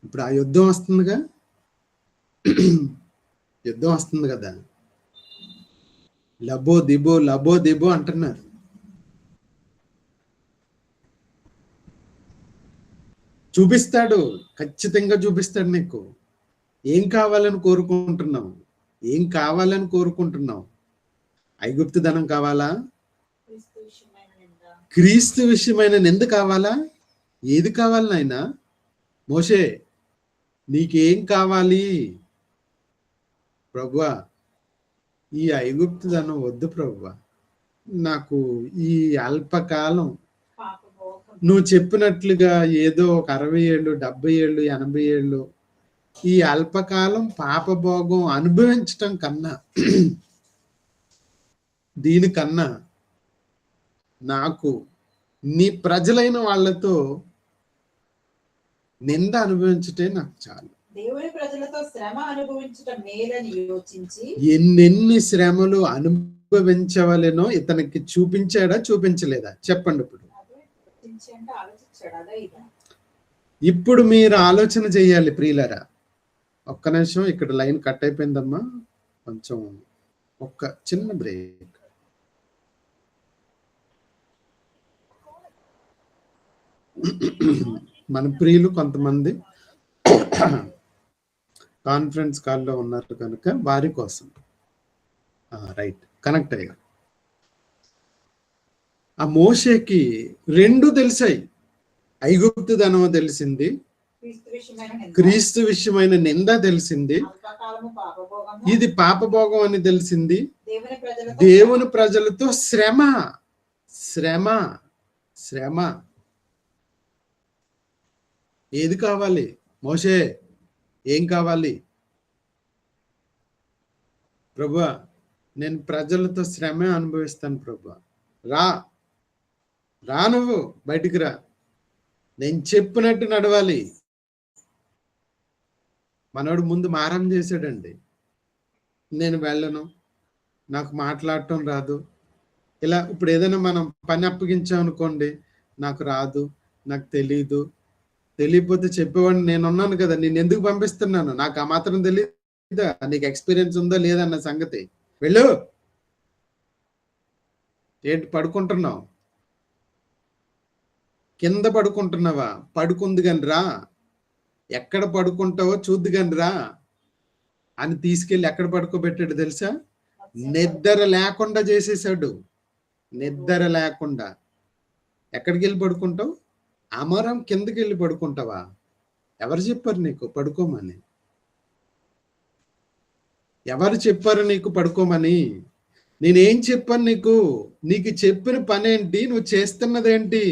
ఇప్పుడు ఆ యుద్ధం వస్తుందిగా, యుద్ధం వస్తుంది కదా, లబో దిబో అంటున్నారు. చూపిస్తాడు, ఖచ్చితంగా చూపిస్తాడు నీకు. ఏం కావాలని కోరుకుంటున్నావు? ఏం కావాలని కోరుకుంటున్నావు? ఐగుప్తు ధనం కావాలా? క్రీస్తు విషయమైన నింద క్రీస్తు విషయమైన నింద కావాలా? ఏది కావాలి నాయనా? మోషే, నీకేం కావాలి? ప్రభువా, ఈ ఐగుప్తు ధనం వద్దు ప్రభువా, నాకు ఈ అల్పకాలం పాపభోగం నువ్వు చెప్పినట్లుగా ఏదో ఒక 60 ఏళ్ళు, 70 ఏళ్ళు, 80 ఏళ్ళు ఈ అల్పకాలం పాపభోగం అనుభవించటం కన్నా, దీనికన్నా నాకు నీ ప్రజలైన వాళ్ళతో నింద అనుభవించటే నాకు చాలు. దేవుని ప్రజలతో శ్రమ అనుభవించటం మేలని యోచించి ఎన్నెన్ని శ్రమలు అనుభవించవలెనో ఇతనికి చూపించాడా, చూపించలేదా? చెప్పండి. ఇప్పుడు అదే యోచించి అంటే ఆలోచించాడు. అదే ఇదా ఇప్పుడు మీరు ఆలోచన చేయాలి ప్రియులరా. ఒక్క నిమిషం, ఇక్కడ లైన్ కట్ అయిపోయిందమ్మా, కొంచెం ఒక్క చిన్న బ్రేక్. మన ప్రియులు కొంతమంది కాన్ఫరెన్స్ కాల్లో ఉన్నారు కనుక వారి కోసం రైట్ కనెక్ట్ అయ్యారు. ఆ మోషేకి రెండు తెలిసాయి. ఐగుప్తు ధనం తెలిసింది, క్రీస్తు విషయమైన నింద క్రీస్తు విషయమైన నింద తెలిసింది, అల్పకాలము పాపభోగము ఇది పాపభోగం అని తెలిసింది, దేవుని ప్రజలతో దేవుని ప్రజలతో శ్రమ శ్రమ శ్రమ. ఏది కావాలి మోషే? ఏం కావాలి? ప్రభువా, నేను ప్రజలతో శ్రమ అనుభవిస్తాను ప్రభువా, రా రా, నువ్వు బయటికి రా, నేను చెప్పినట్టు నడవాలి. మనోడు ముందు మారం చేశాడండి, నేను వెళ్ళను, నాకు మాట్లాడటం రాదు. ఇలా ఇప్పుడు ఏదైనా మనం పని అప్పగించామనుకోండి, నాకు రాదు, నాకు తెలీదు, తెలియకపోతే చెప్పేవాడిని నేను ఉన్నాను కదా, నేను ఎందుకు పంపిస్తున్నాను? నాకు ఆ మాత్రం తెలియదా? నీకు ఎక్స్పీరియన్స్ ఉందా లేదా అన్న సంగతి. వెళ్ళు. ఏంటి పడుకుంటున్నావు? కింద పడుకుంటున్నావా? పడుకుంది కాని రా, ఎక్కడ పడుకుంటావో చూద్దు కాని రా అని తీసుకెళ్ళి ఎక్కడ పడుకోబెట్టాడు తెలుసా? నిద్ర లేకుండా చేసేసాడు. నిద్ర లేకుండా. ఎక్కడికి వెళ్ళి పడుకుంటావు? అమరం కిందకి వెళ్ళి పడుకుంటావా? ఎవరు చెప్పారు నీకు పడుకోమని? ఎవరు చెప్పారు నీకు పడుకోమని? నేనేం చెప్పాను నీకు? నీకు చెప్పిన పని ఏంటి? నువ్వు చేస్తున్నదేంటి?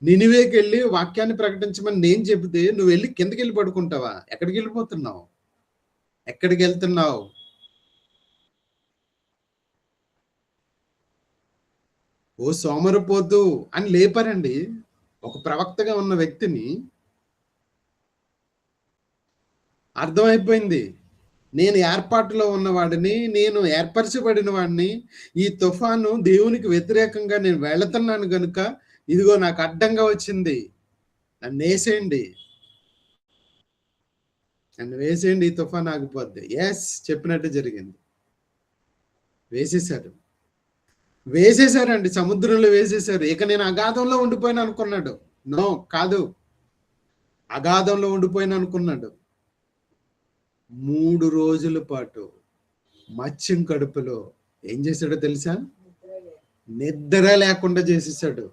నినివేకి వెళ్ళి వాక్యాన్ని ప్రకటించమని నేను చెబితే నువ్వు వెళ్ళి కిందకి వెళ్ళి పడుకుంటావా? ఎక్కడికి వెళ్ళిపోతున్నావు? ఎక్కడికి వెళ్తున్నావు? ఓ సోమరిపోతు అని లేపారండి ఒక ప్రవక్తగా ఉన్న వ్యక్తిని. అర్థమైపోయింది నేను ఏర్పాటులో ఉన్నవాడిని, నేను ఏర్పరచబడిన వాడిని. ఈ తుఫాను దేవునికి వ్యతిరేకంగా నేను వెళుతున్నాను గనుక ఇదిగో నాకు అడ్డంగా వచ్చింది, నన్ను వేసేయండి, నన్ను వేసేయండి, ఈ తుఫాను ఆగిపోద్ది. ఎస్, చెప్పినట్టు జరిగింది. వేసేసారండి, సముద్రంలో వేసేసారు. ఇక నేను అగాధంలో ఉండిపోయిన అనుకున్నాడు. నో, కాదు, అగాధంలో ఉండిపోయిన అనుకున్నాడు. 3 రోజుల పాటు మత్స్యం కడుపులో ఏం చేశాడో తెలుసా? నిద్ర లేకుండా చేసేసాడు.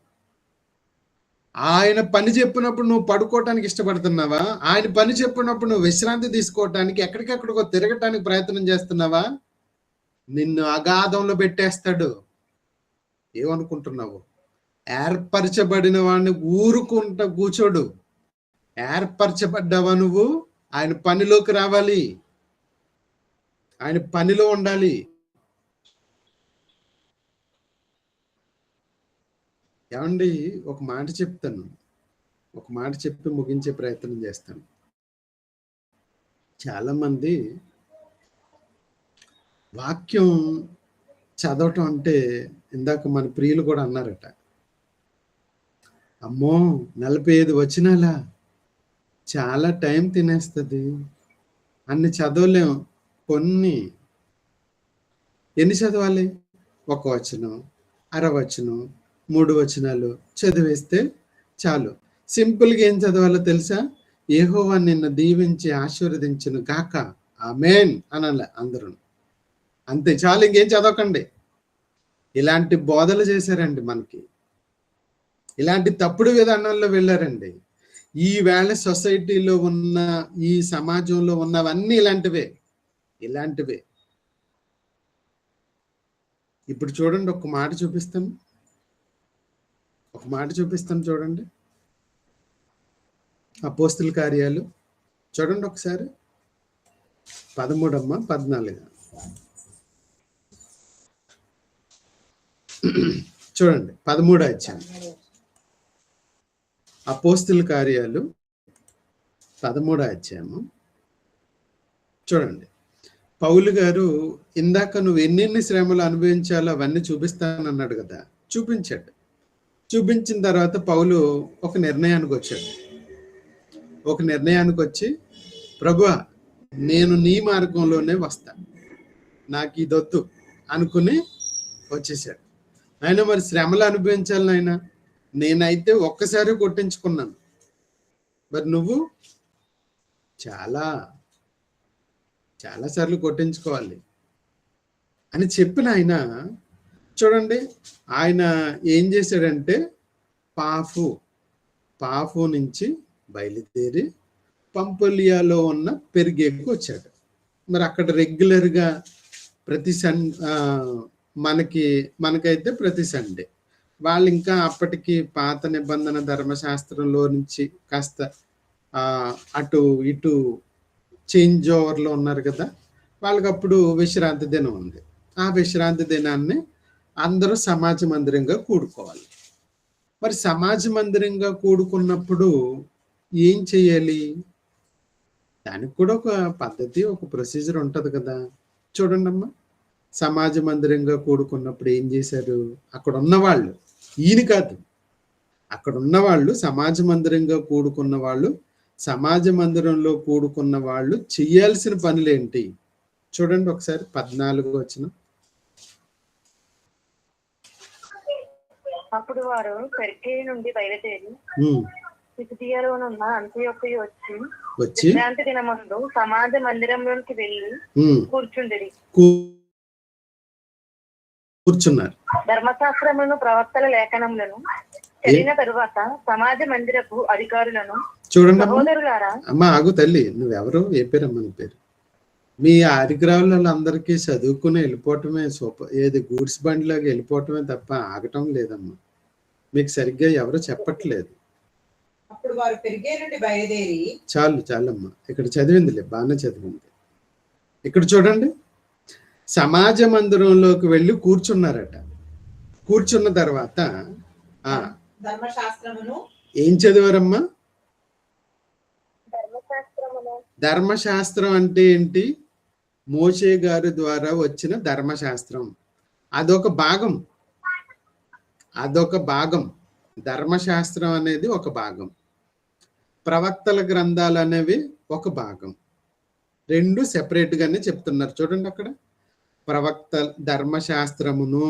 ఆయన పని చెప్పినప్పుడు నువ్వు పడుకోవటానికి ఇష్టపడుతున్నావా? ఆయన పని చెప్పినప్పుడు నువ్వు విశ్రాంతి తీసుకోవటానికి ఎక్కడికెక్కడికో తిరగటానికి ప్రయత్నం చేస్తున్నావా? నిన్ను అగాధంలో పెట్టేస్తాడు. ఏమనుకుంటున్నావు? ఏర్పరచబడిన వాడిని ఊరుకుంటా కూర్చోడు. ఏర్పరచబడ్డావా నువ్వు? ఆయన పనిలోకి రావాలి, ఆయన పనిలో ఉండాలి. ఏమండి, ఒక మాట చెప్తాను, ఒక మాట చెప్పి ముగించే ప్రయత్నం చేస్తాను. చాలా మంది వాక్యం చదవటం అంటే ఇందాక మన ప్రియులు కూడా అన్నారట, అమ్మో 45 వచనాలా, చాలా టైం తినేస్తుంది, అన్ని చదవలేం. ఎన్ని చదవాలి? 1 వచనం, 1/2 వచనం, 3 వచనాలు చదివేస్తే చాలు. సింపుల్గా ఏం చదవాలో తెలుసా? యెహోవా నిన్ను దీవించి ఆశీర్వదించును గాక, ఆమేన్ అనాల అందరూ. అంతే, చాలు, ఇంకేం చదవకండి. ఇలాంటి బోధలు చేశారండి మనకి, ఇలాంటి తప్పుడు విధానాల్లో వెళ్ళారండి. ఈ వేళ సొసైటీలో ఉన్న, ఈ సమాజంలో ఉన్నవన్నీ ఇలాంటివే. ఇప్పుడు చూడండి, ఒక మాట చూపిస్తాను, చూడండి. అపోస్తుల కార్యాలు చూడండి ఒకసారి, 13-14 చూడండి. 13వ అధ్యాయం, అపోస్తుల కార్యాలు 13వ అధ్యాయము చూడండి. పౌలు గారు ఇందాక నువ్వు ఎన్నెన్ని శ్రమలు అనుభవించాలో అవన్నీ చూపిస్తానన్నాడు కదా, చూపించాడు. చూపించిన తర్వాత పౌలు ఒక నిర్ణయానికి వచ్చి, ప్రభువా, నేను నీ మార్గంలోనే వస్తా, నాకు ఇదొద్దు అనుకుని వచ్చేసాడు. ఆయన మరి శ్రమలు అనుభవించాలి ఆయన, నేనైతే ఒక్కసారి కొట్టించుకున్నాను, మరి నువ్వు చాలా సార్లు కొట్టించుకోవాలి అని చెప్పిన ఆయన చూడండి, ఆయన ఏం చేశాడంటే పాఫు నుంచి బయలుదేరి పంపొలియాలో ఉన్న పెర్గేకు వచ్చాడు. మరి అక్కడ రెగ్యులర్గా మనకైతే ప్రతి సండే, వాళ్ళు ఇంకా అప్పటికి పాత నిబంధన ధర్మశాస్త్రంలో నుంచి కాస్త అటు ఇటు చేంజ్ ఓవర్లో ఉన్నారు కదా, వాళ్ళకి అప్పుడు విశ్రాంతి దినం ఉంది. ఆ విశ్రాంతి దినాన్ని అందరూ సమాజ మందిరంగా కూడుకోవాలి. మరి సమాజ మందిరంగా కూడుకున్నప్పుడు ఏం చేయాలి? దానికి కూడా ఒక పద్ధతి, ఒక ప్రొసీజర్ ఉంటుంది కదా. చూడండి అమ్మా, సమాజ మందిరంగా కూడుకున్నప్పుడు ఏం చేశారు? అక్కడ ఉన్నవాళ్ళు, ఈయన కాదు, అక్కడ ఉన్నవాళ్ళు, సమాజ మందిరంగా కూడుకున్న వాళ్ళు, సమాజ మందిరంలో కూడుకున్న వాళ్ళు చెయ్యాల్సిన పనులేంటి? చూడండి ఒకసారి 14వ వచనం. అప్పుడు వారు పెర్గే నుండి బయలుదేరి పిసిదియాలోనున్న అంతియొక్కకు వచ్చి విశ్రాంతి దినమందు సమాజ మందిరంలోకి వెళ్ళి కూర్చున్నారు. ధర్మశాస్త్రములను, ప్రవక్తల లేఖనములను చదివిన తరువాత సమాజ మందిరపు అధికారులను, చూడండి అమ్మా, ఆగు తల్లి, నువ్వెవరు? ఏ పేరమ్మా నీ పేరు? మీ ఆదిగ్రావులలో అందరికీ చదువుకుని వెళ్ళిపోవటమే, ఏది గూడ్స్ బండిలోకి వెళ్ళిపోవటమే తప్ప ఆగటం లేదమ్మా. మీకు సరిగ్గా ఎవరు చెప్పట్లేదు. అప్పుడు వారు పెర్గే నుండి బయలుదేరి, చాలమ్మా, ఇక్కడ చదివిందిలే, బాగానే చదివింది. ఇక్కడ చూడండి, సమాజ మందిరంలోకి వెళ్ళి కూర్చున్నారట. కూర్చున్న తర్వాత ధర్మశాస్త్రమును ఏం చదివారమ్మా? ధర్మశాస్త్రం అంటే ఏంటి? మోషే గారి ద్వారా వచ్చిన ధర్మశాస్త్రం. అదొక భాగం. ధర్మశాస్త్రం అనేది ఒక భాగం. ప్రవక్తల గ్రంథాలు అనేవి ఒక భాగం. రెండు సెపరేట్ గానే చెప్తున్నారు చూడండి అక్కడ. ప్రవక్త ధర్మశాస్త్రమును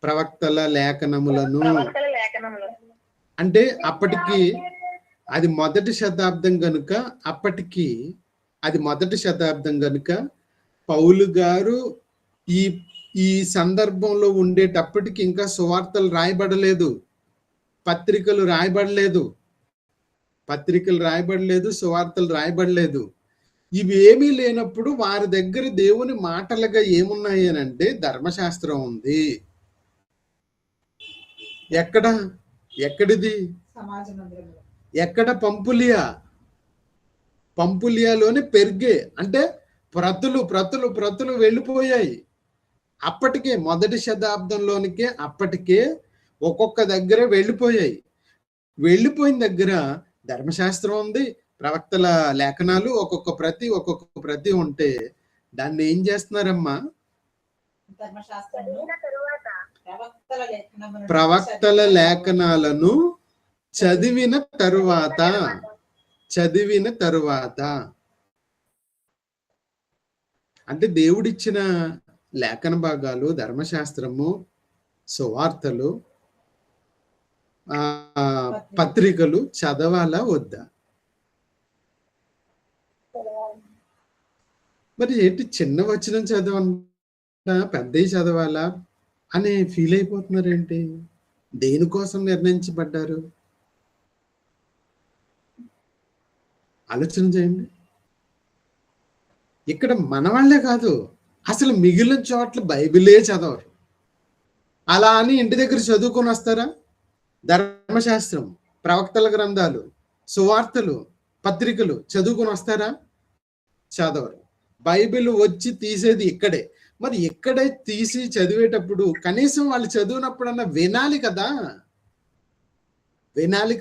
ప్రవక్తల లేఖనములను. అంటే అప్పటికి అది మొదటి శతాబ్దం గనుక పౌలు గారు ఈ సందర్భంలో ఉండేటప్పటికి ఇంకా సువార్తలు రాయబడలేదు, పత్రికలు రాయబడలేదు, సువార్తలు రాయబడలేదు. ఇవి ఏమీ లేనప్పుడు వారి దగ్గర దేవుని మాటలుగా ఏమున్నాయి అని అంటే ధర్మశాస్త్రం ఉంది. ఎక్కడిది? ఎక్కడ? పంపులియాలోని పెర్గే. అంటే ప్రతులు వెళ్ళిపోయాయి. అప్పటికే మొదటి శతాబ్దంలోనికే అప్పటికే ఒక్కొక్క దగ్గర వెళ్ళిపోయాయి. వెళ్ళిపోయిన దగ్గర ధర్మశాస్త్రం ఉంది, ప్రవక్తల లేఖనాలు ఒక్కొక్క ప్రతి ఉంటే దాన్ని ఏం చేస్తున్నారమ్మా? ప్రవక్తల లేఖనాలను చదివిన తరువాత అంటే దేవుడిచ్చిన లేఖన భాగాలు, ధర్మశాస్త్రము, సువార్తలు, పత్రికలు చదవాలా వద్దా? మరి ఏంటి చిన్న వచనం చదవాలా పెద్దవి చదవాలా అని ఫీల్ అయిపోతున్నారు ఏంటి? దేనికోసం నిర్ణయించబడ్డారు? ఆలోచన చేయండి. ఇక్కడ మన వాళ్ళే కాదు, అసలు మిగిలిన చోట్ల బైబిలే చదవరు. అలా అని ఇంటి దగ్గర చదువుకొని వస్తారా? ధర్మశాస్త్రం, ప్రవక్తల గ్రంథాలు, సువార్తలు, పత్రికలు చదువుకొని వస్తారా? చదవరు. బైబిల్ వచ్చి తీసేది ఇక్కడే. మరి ఇక్కడే తీసి చదివేటప్పుడు కనీసం వాళ్ళు చదివినప్పుడన్నా వినాలి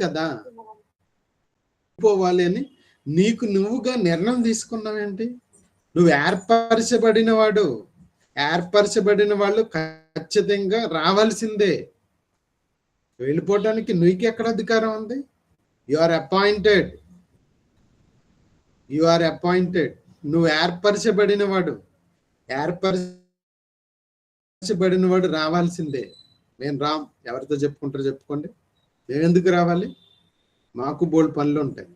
కదా. పోవాలి అని నీకు నువ్వుగా నిర్ణయం తీసుకున్నావేంటి? నువ్వు ఏర్పరచబడిన వాళ్ళు ఖచ్చితంగా రావాల్సిందే. వెళ్ళిపోవడానికి నీకు ఎక్కడ అధికారం ఉంది? You are appointed. నువ్వు ఏర్పరచబడిన వాడు రావాల్సిందే. మేము రామ్. ఎవరితో చెప్పుకుంటారో చెప్పుకోండి. మేము ఎందుకు రావాలి? మాకు బోల్డ్ పనులు ఉంటాయి,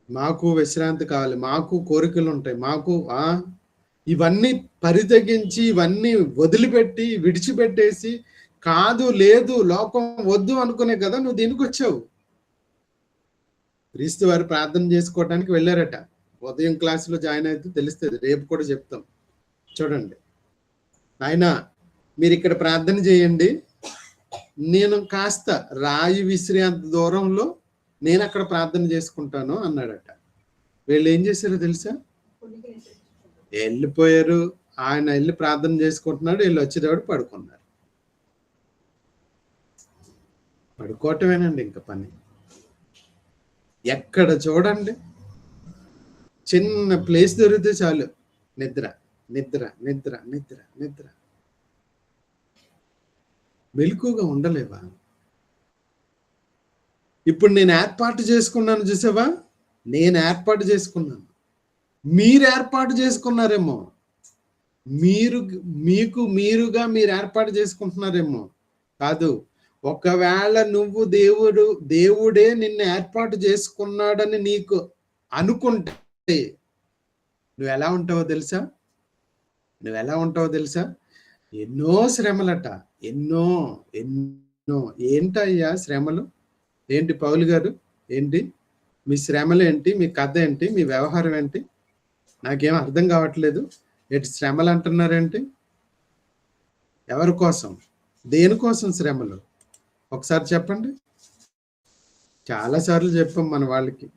మాకు విశ్రాంతి కావాలి, మాకు కోరికలు ఉంటాయి, మాకు ఇవన్నీ పరితగించి ఇవన్నీ వదిలిపెట్టి విడిచిపెట్టేసి కాదు లేదు లోకం వద్దు అనుకునే కదా నువ్వు దీనికి వచ్చావు. క్రీస్తు వారు ప్రార్థన చేసుకోవడానికి వెళ్ళారట. ఉదయం క్లాసులో జాయిన్ అయితే తెలుస్తుంది, రేపు కూడా చెప్తాం. చూడండి, ఆయన మీరు ఇక్కడ ప్రార్థన చేయండి, నేను కాస్త రాయి విసిరేంత దూరంలో నేను అక్కడ ప్రార్థన చేసుకుంటాను అన్నాడట. వీళ్ళు ఏం చేశారో తెలుసా? వెళ్ళిపోయారు. ఆయన వెళ్ళి ప్రార్థన చేసుకుంటున్నాడు, వీళ్ళు వచ్చేటప్పుడు పడుకున్నారు. పడుకోవటమేనండి ఇంకా పని. ఎక్కడ చూడండి చిన్న ప్లేస్ దొరికితే చాలు నిద్ర. మెలకుగా ఉండలేవా? ఇప్పుడు నేను ఏర్పాటు చేసుకున్నాను చూసావా? నేను ఏర్పాటు చేసుకున్నాను, మీరు ఏర్పాటు చేసుకున్నారేమో, మీరుగా మీరు ఏర్పాటు చేసుకుంటున్నారేమో. కాదు, ఒకవేళ నువ్వు దేవుడే నిన్ను ఏర్పాటు చేసుకున్నాడని నీకు అనుకుంటే నువ్వు ఎలా ఉంటావో తెలుసా? ఎన్నో శ్రమలట, ఎన్నో. ఏంటయ్యా శ్రమలు? ఏంటి పౌలు గారు, ఏంటి మీ శ్రమలు ఏంటి? మీ కథ ఏంటి? మీ వ్యవహారం ఏంటి? నాకేం అర్థం కావట్లేదు. ఏంటి శ్రమలు అంటున్నారేంటి? ఎవరి కోసం, దేనికోసం శ్రమలు? ఒకసారి చెప్పండి. చాలాసార్లు చెప్పాం మన వాళ్ళకి.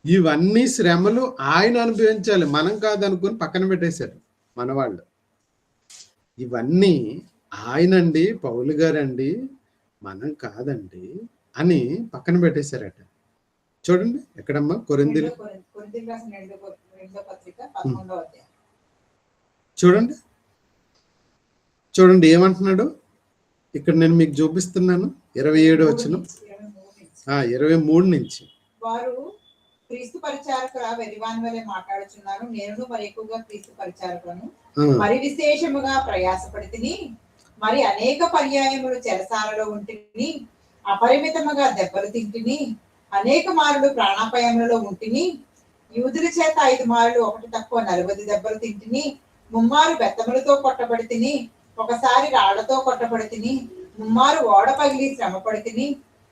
ఇవన్నీ శ్రమలు ఆయన అనుభవించాలి, మనం కాదనుకుని పక్కన పెట్టేశారు మన వాళ్ళు. ఇవన్నీ ఆయనండి, పౌలు గారండి, మనం కాదండి అని పక్కన పెట్టేశారట. చూడండి ఎక్కడమ్మా? కొరింథీలు కొరింథీయులకు రాసిన రెండో పత్రిక 11వ అధ్యాయం. చూడండి చూడండి ఏమంటున్నాడు ఇక్కడ, నేను మీకు చూపిస్తున్నాను. 27 వచనం, 23 నుంచి. వారు క్రీస్తు పరిచారకుల వెలివాని వలె మాట్లాడుచున్నారు, నేను మరి ఎక్కువగా క్రీస్తు పరిచారకులను మరి విశేషముగా ప్రయాసపడితిని, మరి అనేక పర్యాయములు చెరసాలలో ఉంటిని, అపరిమితముగా దెబ్బలు తింటిని, అనేక మారులు ప్రాణాపాయములలో ఉంటిని, యూదుల చేత 5 మారులు ఒకటి తక్కువ 40 దెబ్బలు తింటిని, ముమ్మారు బెత్తములతో కొట్టబడితిని, ఒకసారి రాళ్లతో కొట్టబడితిని, ముమ్మారు ఓడ పగిలి శ్రమపడితిని,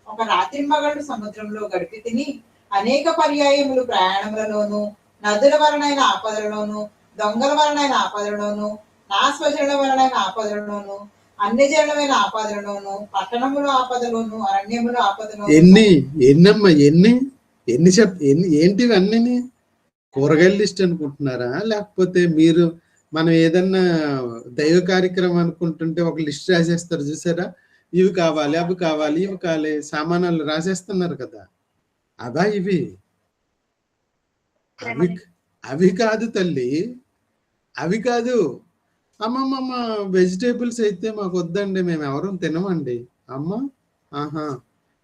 ఒక రాత్రి మగళ్ళు సముద్రంలో గడిపి తిని, అనేక పర్యాయములు ప్రయాణములలోను, నదుల వలనైన ఆపదలలోను, దొంగల వలనైన ఆపదలలోను, నా స్వజనుల వలనైన ఆపదలలోను, అన్యజనులమైన ఆపదలలోను, పట్టణములు ఆపదలోను, అరణ్యములు ఆపదలోను. ఎన్నమ్మా ఎన్ని ఏంటివి అన్నీ? కూరగాయల లిస్ట్ అనుకుంటున్నారా? లేకపోతే మీరు మనం ఏదన్నా దైవ కార్యక్రమం అనుకుంటుంటే ఒక లిస్ట్ రాసేస్తారు చూసారా? ఇవి కావాలి, అవి కావాలి, ఇవి కావాలి, సామానాలు రాసేస్తున్నారు కదా, అదా ఇవి? అవి కాదు తల్లి, అవి కాదు. అమ్మమ్మ వెజిటేబుల్స్ అయితే మాకు వద్దండి, మేము ఎవరూ తినమండి. అమ్మ ఆహా,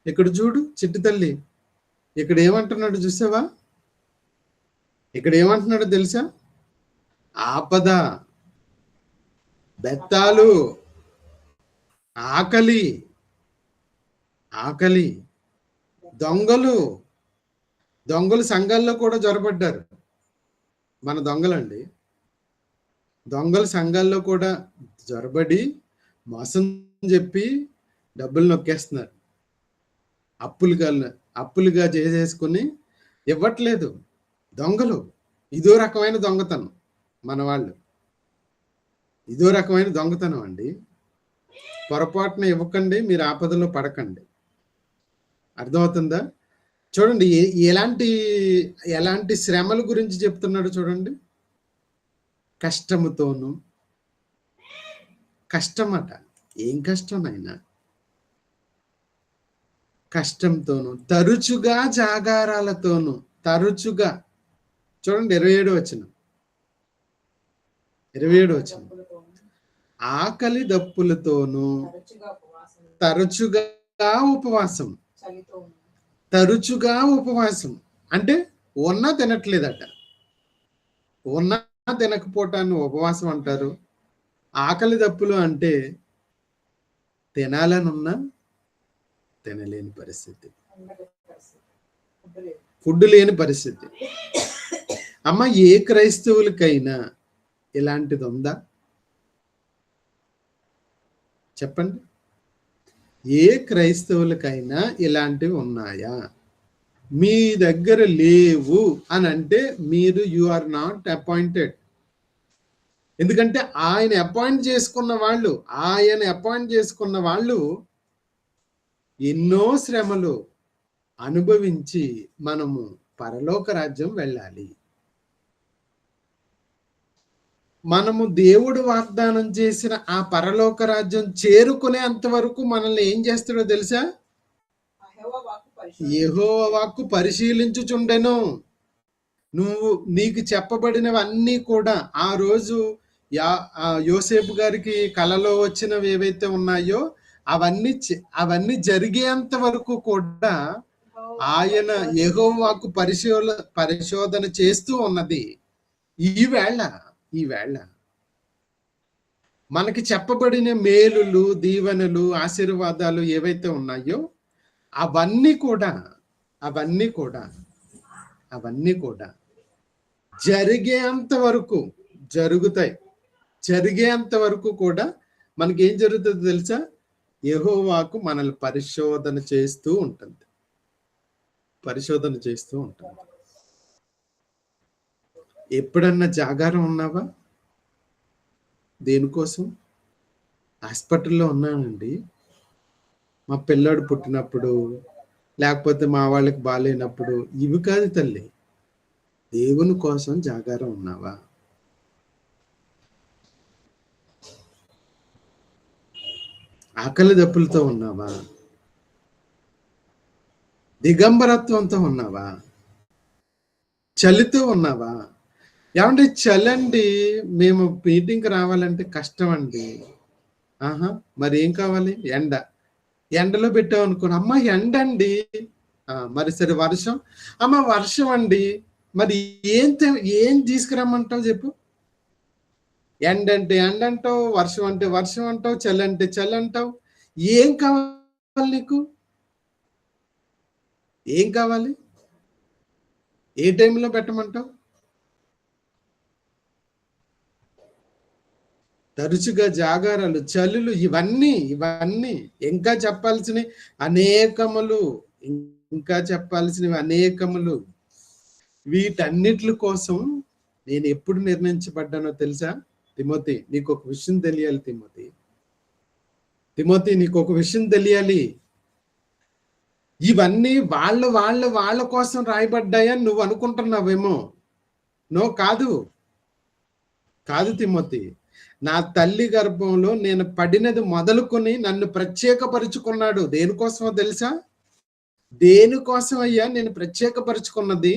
ఇక్కడ చూడు చిట్టి తల్లి, ఇక్కడ ఏమంటున్నాడు చూసావా? ఇక్కడ ఏమంటున్నాడో తెలుసా? ఆపద, బెత్తాలు, ఆకలి, దొంగలు సంఘాల్లో కూడా జొరబడ్డారు. మన దొంగలండి, దొంగలు సంఘాల్లో కూడా జొరబడి మోసం చెప్పి డబ్బులు నొక్కేస్తున్నారు. అప్పులుగా చేసేసుకుని ఇవ్వట్లేదు దొంగలు. ఇదో రకమైన దొంగతనం మన వాళ్ళు, ఇదో రకమైన దొంగతనం అండి. పొరపాటున ఇవ్వకండి, మీరు ఆపదలో పడకండి. అర్థమవుతుందా? చూడండి ఎలాంటి శ్రమల గురించి చెప్తున్నాడు చూడండి. కష్టముతోను, కష్టమట, ఏం కష్టం నాయనా? కష్టంతోను, తరచుగా జాగారాలతోను, తరచుగా. చూడండి 27 వచనం, ఆకలి దప్పులతోను, తరచుగా ఉపవాసం. తరచుగా ఉపవాసం అంటే ఉన్నా తినట్లేదట, ఉన్నా తినకపోవటాన్ని ఉపవాసం అంటారు. ఆకలి దప్పులు అంటే తినాలనున్నా తినలేని పరిస్థితి, ఫుడ్ లేని పరిస్థితి. అమ్మ, ఏ క్రైస్తవులకైనా ఇలాంటిది ఉందా చెప్పండి? ఏ క్రైస్తవులకైనా ఇలాంటివి ఉన్నాయా? మీ దగ్గర లేవు అని అంటే మీరు యు ఆర్ నాట్ అపాయింటెడ్. ఎందుకంటే ఆయన అపాయింట్ చేసుకున్న వాళ్ళు ఎన్నో శ్రమలు అనుభవించి మనము పరలోక రాజ్యం వెళ్ళాలి. మనము దేవుడు వాగ్దానం చేసిన ఆ పరలోక రాజ్యం చేరుకునేంత వరకు మనల్ని ఏం చేస్తాడో తెలుసా? యెహోవా వాక్కు పరిశీలించుచుండెను. నీకు చెప్పబడినవన్నీ కూడా ఆ రోజు యోసేపు గారికి కలలో వచ్చినవి ఏవైతే ఉన్నాయో అవన్నీ జరిగేంత వరకు కూడా ఆయన యెహోవా వాక్కు పరిశోధన చేస్తూ ఉన్నది. ఈవేళ మనకి చెప్పబడిన మేలులు, దీవెనలు, ఆశీర్వాదాలు ఏవైతే ఉన్నాయో అవన్నీ కూడా జరిగేంత వరకు జరుగుతాయి. జరిగేంత వరకు కూడా మనకి ఏం జరుగుతుందో తెలుసా? యెహోవాకు మనల్ని పరిశోధన చేస్తూ ఉంటుంది. ఎప్పుడన్నా జాగారం ఉన్నావా? దేనికోసం? హాస్పిటల్లో ఉన్నానండి, మా పిల్లాడు పుట్టినప్పుడు, లేకపోతే మా వాళ్ళకి బాగాలేనప్పుడు. ఇవి కాదు తల్లి, దేవుని కోసం జాగారం ఉన్నావా? ఆకలి దప్పులతో ఉన్నావా? దిగంబరత్వంతో ఉన్నావా? చలితో ఉన్నావా? ఏమంటే చలండి, మేము మీటింగ్కి రావాలంటే కష్టం అండి. మరి ఏం కావాలి? ఎండలో పెట్టావు అనుకోండి, అమ్మ ఎండ అండి. మరి సరే వర్షం, అమ్మ వర్షం అండి. మరి ఏం తీసుకురమ్మంటావు చెప్పు? ఎండ అంటే ఎండ అంటావు, వర్షం అంటే వర్షం అంటావు, చలి అంటే చలి అంటావు. ఏం కావాలి నీకు? ఏం కావాలి? ఏ టైంలో పెట్టమంటావు? తరచుగా జాగారాలు, చలులు, ఇవన్నీ ఇంకా చెప్పాల్సినవి అనేకములు, ఇంకా చెప్పాల్సినవి అనేకములు. వీటన్నిటి కోసం నేను ఎప్పుడు నిర్ణయించబడ్డానో తెలుసా తిమోతి? నీకు ఒక విషయం తెలియాలి తిమోతి, నీకు ఒక విషయం తెలియాలి. ఇవన్నీ వాళ్ళ కోసం రాయబడ్డాయని నువ్వు అనుకుంటున్నావేమో. కాదు తిమోతి. నా తల్లి గర్భంలో నేను పడినది మొదలుకొని నన్ను ప్రత్యేకపరుచుకున్నాడు. దేనికోసమో తెలుసా? దేనికోసం అయ్యా నేను ప్రత్యేకపరుచుకున్నది?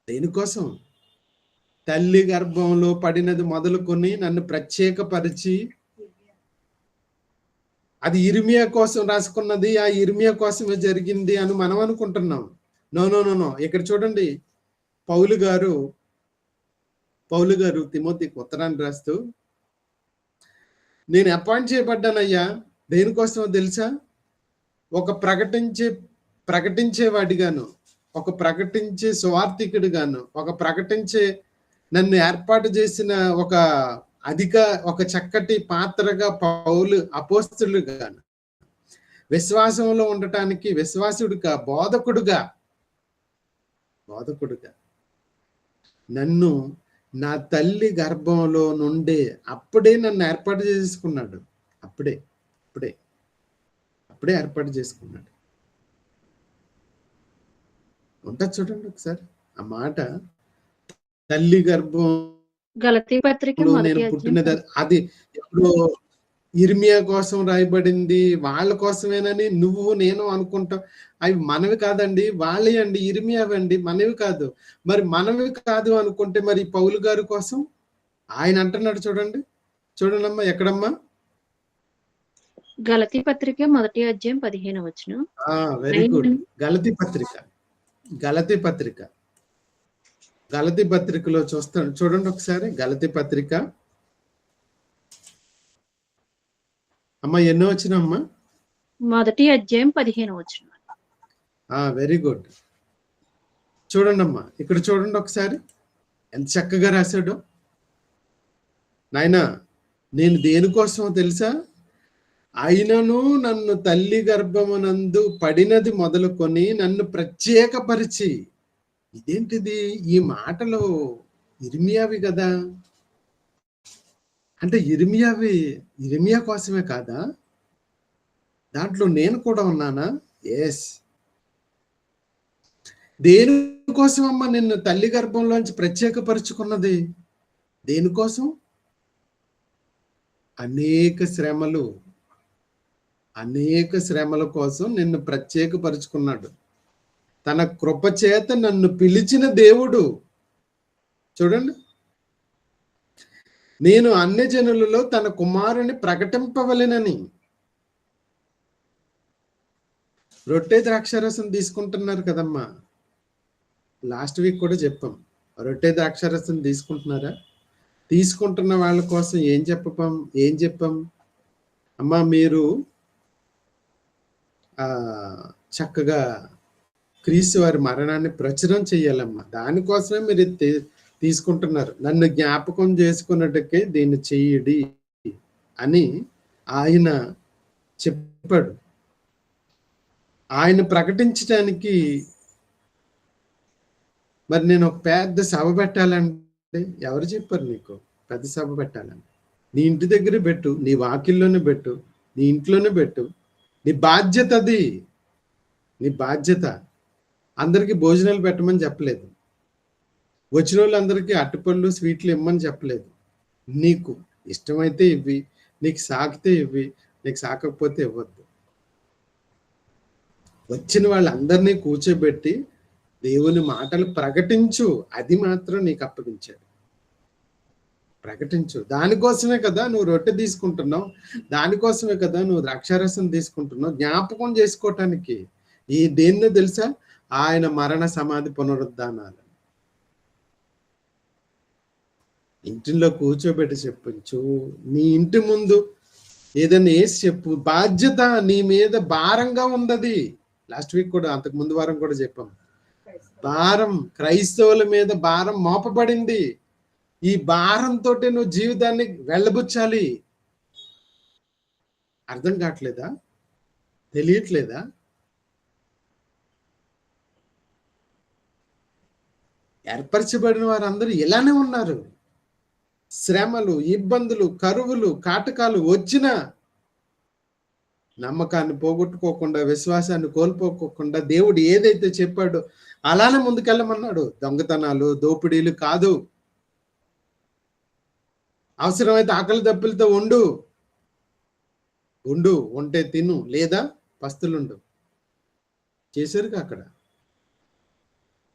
దేనికోసం? తల్లి గర్భంలో పడినది మొదలుకొని నన్ను ప్రత్యేకపరిచి, అది ఇర్మియా కోసం రాసుకున్నది, ఆ ఇర్మియా కోసమే జరిగింది అని మనం అనుకుంటున్నాం. నో. ఇక్కడ చూడండి, పౌలు గారు తిమోతికి ఉత్తరాన్ని రాస్తూ, నేను అపాయింట్ చేయబడ్డానయ్యా. దేనికోసమో తెలుసా? ఒక ప్రకటించేవాడిగాను, ఒక ప్రకటించే సువార్థికుడిగాను, నన్ను ఏర్పాటు చేసిన ఒక చక్కటి పాత్రగా పౌలు అపోస్తలుగాను, విశ్వాసంలో ఉండటానికి విశ్వాసుడిగా, బోధకుడుగా నన్ను నా తల్లి గర్భంలో నుండే అప్పుడే నన్ను ఏర్పాటు చేసుకున్నాడు. అప్పుడే ఏర్పాటు చేసుకున్నాడు. ఉంటుంది చూడండి ఒకసారి ఆ మాట. తల్లి గర్భం గలతీ పత్రిక నేను పుట్టినది, అది ఎప్పుడు ఇర్మియా కోసం రాయబడింది, వాళ్ళ కోసమేనని నువ్వు నేను అనుకుంటాం. అవి మనవి కాదండి, వాళ్ళే అండి, ఇర్మియావండి, మనవి కాదు. మరి మనవి కాదు అనుకుంటే మరి పౌలు గారి కోసం ఆయన అంటున్నాడు. చూడండమ్మా, ఎక్కడమ్మా? గలతీ పత్రిక 1వ అధ్యాయం 15వ వచనం. Very good. గలతీ పత్రికలో చూస్తాను, చూడండి ఒకసారి. గలతీ పత్రిక అమ్మా, ఎన్నో వచ్చినమ్మా? 1వ అధ్యాయం 15వ వచనం. Very good. చూడండి అమ్మా, ఇక్కడ చూడండి ఒకసారి, ఎంత చక్కగా రాశాడో. నాయనా, నేను దేనికోసమో తెలుసా? అయినను నన్ను తల్లి గర్భమునందు పడినది మొదలుకొని నన్ను ప్రత్యేకపరిచి. ఇదేంటిది? ఈ మాటలు ఇర్మియావి కదా? అంటే ఇర్మియా కోసమే కాదా? దాంట్లో నేను కూడా ఉన్నానా? ఎస్. దేనికోసం అమ్మ నిన్ను తల్లి గర్భంలోంచి ప్రత్యేకపరుచుకున్నది? దేనికోసం? అనేక శ్రమల కోసం నిన్ను ప్రత్యేకపరుచుకున్నాడు. తన కృపచేత నన్ను పిలిచిన దేవుడు. చూడండి, నేను అన్యజనులలో తన కుమారుని ప్రకటింపవలెనని. రొట్టె ద్రాక్షారసం తీసుకుంటున్నారు కదమ్మా, లాస్ట్ వీక్ కూడా చెప్పాం. రొట్టె ద్రాక్షారసం తీసుకుంటున్నారా? తీసుకుంటున్న వాళ్ళ కోసం ఏం చెప్పాం? అమ్మా, మీరు చక్కగా క్రీస్తు వారి మరణాన్ని ప్రచురం చెయ్యాలమ్మా. దానికోసమే మీరు తీసుకుంటున్నారు. నన్ను జ్ఞాపకం చేసుకున్నట్టుకే దీన్ని చెయ్యడి అని ఆయన చెప్పాడు. ఆయన ప్రకటించడానికి మరి నేను ఒక పెద్ద సభ పెట్టాలంటే ఎవరు చెప్పారు నీకు పెద్ద సభ పెట్టాలని? నీ ఇంటి దగ్గర పెట్టు, నీ వాకిల్లోనే పెట్టు, నీ ఇంట్లోనే పెట్టు. నీ బాధ్యత అది, నీ బాధ్యత. అందరికీ భోజనాలు పెట్టమని చెప్పలేదు, వచ్చిన వాళ్ళందరికీ అట్టుపళ్ళు స్వీట్లు ఇమ్మని చెప్పలేదు. నీకు ఇష్టమైతే ఇవ్వి, నీకు సాకితే ఇవ్వి, నీకు సాకకపోతే ఇవ్వద్దు. వచ్చిన వాళ్ళందరినీ కూర్చోబెట్టి దేవుని మాటలు ప్రకటించు, అది మాత్రం నీకు అప్పగించాడు. ప్రకటించు. దానికోసమే కదా నువ్వు రొట్టె తీసుకుంటున్నావు, దానికోసమే కదా నువ్వు ద్రాక్షారసం తీసుకుంటున్నావు, జ్ఞాపకం చేసుకోవటానికి. ఈ దేన్నో తెలుసా? ఆయన మరణ సమాధి పునరుద్ధానాలు. ఇంటిలో కూర్చోబెట్టి చెప్పించు, నీ ఇంటి ముందు ఏదైనా వేసి చెప్పు. బాధ్యత నీ మీద భారంగా ఉన్నది. లాస్ట్ వీక్ కూడా, అంతకు ముందు వారం కూడా చెప్పాం, భారం క్రైస్తవుల మీద భారం మోపబడింది. ఈ భారంతో నువ్వు జీవితాన్ని వెళ్ళబుచ్చాలి. అర్థం కావట్లేదా? తెలియట్లేదా? ఏర్పరచబడిన వారందరూ ఇలానే ఉన్నారు. శ్రమలు, ఇబ్బందులు, కరువులు, కాటకాలు వచ్చినా నమ్మకాన్ని పోగొట్టుకోకుండా, విశ్వాసాన్ని కోల్పోకోకుండా దేవుడు ఏదైతే చెప్పాడో అలానే ముందుకెళ్ళమన్నాడు. దొంగతనాలు, దోపిడీలు కాదు. అవసరమైతే ఆకలి దప్పులతో ఉంటే తిను, లేదా పస్తులుండు. చేశారుగా, అక్కడ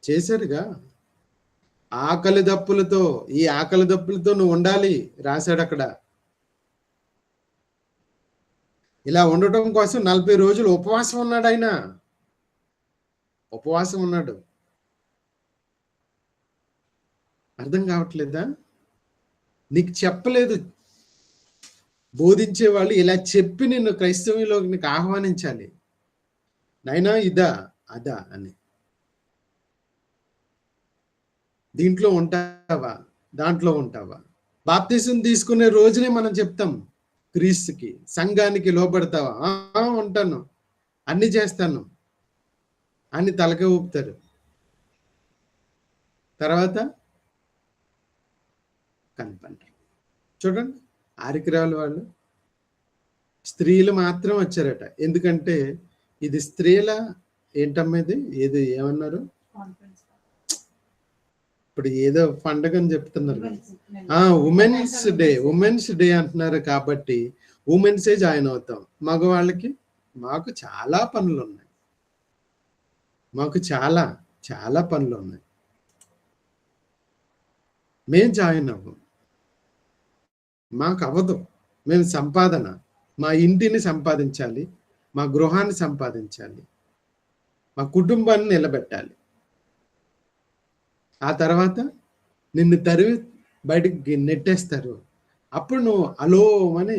చేశారుగా. ఆకలి దప్పులతో, ఈ ఆకలి దప్పులతో నువ్వు ఉండాలి రాశాడు అక్కడ. ఇలా ఉండటం కోసం 40 రోజులు ఉపవాసం ఉన్నాడు ఆయన. ఉపవాసం ఉన్నాడు. అర్థం కావట్లేదా? నీకు చెప్పలేదు. బోధించే వాళ్ళు ఇలా చెప్పి నిన్ను క్రైస్తవంలోకి నీకు ఆహ్వానించాలి. నైనా ఇదా అదా అని. దీంట్లో ఉంటావా, దాంట్లో ఉంటావా? బాప్తిసం తీసుకునే రోజునే మనం చెప్తాం క్రీస్తుకి, సంఘానికి లోబడతావా? ఉంటాను, అన్ని చేస్తాను అని తలకే ఊపుతారు. తర్వాత కనిపంటారు. చూడండి, ఆరికిరాల వాళ్ళు స్త్రీలు మాత్రం వచ్చారట. ఎందుకంటే ఇది స్త్రీల ఏంటమ్మేది, ఏది ఏమన్నారు, ఇప్పుడు ఏదో పండగ అని చెప్తున్నారు. ఉమెన్స్ డే అంటున్నారు. కాబట్టి ఉమెన్సే జాయిన్ అవుతాం. మగవాళ్ళకి మాకు చాలా పనులు ఉన్నాయి, మాకు చాలా చాలా పనులు ఉన్నాయి, మేం జాయిన్ అవ్వం. మాకు అవ్వదు. మేము సంపాదన, మా ఇంటిని సంపాదించాలి, మా గృహాన్ని సంపాదించాలి, మా కుటుంబాన్ని నిలబెట్టాలి. ఆ తర్వాత నిన్ను తరివి బయటికి నెట్టేస్తారు. అప్పుడు నువ్వు అలో అని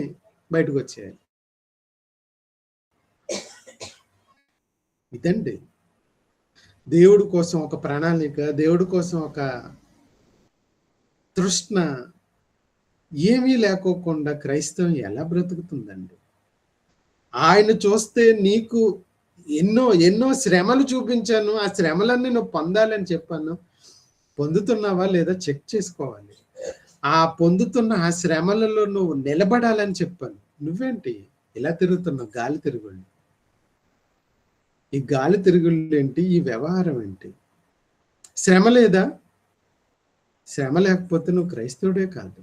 బయటకు వచ్చేయాలి. ఇదండి దేవుడి కోసం ఒక ప్రణాళిక, దేవుడి కోసం ఒక తృష్ణ ఏమీ లేకోకుండా క్రైస్తవం ఎలా బ్రతుకుతుందండి? ఆయన చూస్తే నీకు ఎన్నో ఎన్నో శ్రమలు చూపించాను, ఆ శ్రమలన్నీ నువ్వు పొందాలని చెప్పాను. పొందుతున్నావా లేదా చెక్ చేసుకోవాలి. ఆ పొందుతున్న ఆ శ్రమలలో నువ్వు నిలబడాలని చెప్పాను. నువ్వేంటి ఇలా తిరుగుతున్నావు? గాలి తిరుగుళ్ళు. ఈ గాలి తిరుగుళ్ళు ఏంటి? ఈ వ్యవహారం ఏంటి? శ్రమ లేదా? శ్రమ లేకపోతే నువ్వు క్రైస్తవుడే కాదు.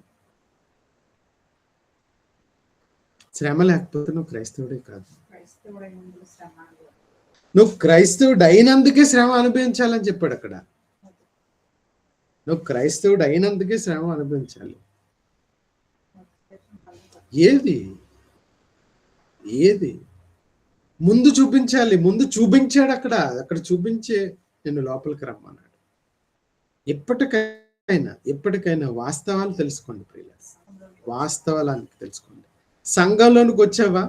శ్రమ లేకపోతే నువ్వు క్రైస్తవుడే కాదు. నువ్వు క్రైస్తవుడు అయినందుకే శ్రమ అనుభవించాలని చెప్పాడు అక్కడ. నువ్వు క్రైస్తవుడు అయినందుకే శ్రమ అనుభవించాలి. ఏది ఏది ముందు చూపించాలి. ముందు చూపించాడు అక్కడ. అక్కడ చూపించే నిన్ను లోపలికి రమ్మన్నాడు. ఎప్పటికైనా వాస్తవాలు తెలుసుకోండి ప్రియులారా, వాస్తవాలకు తెలుసుకోండి. సంఘంలోనికి వచ్చావా,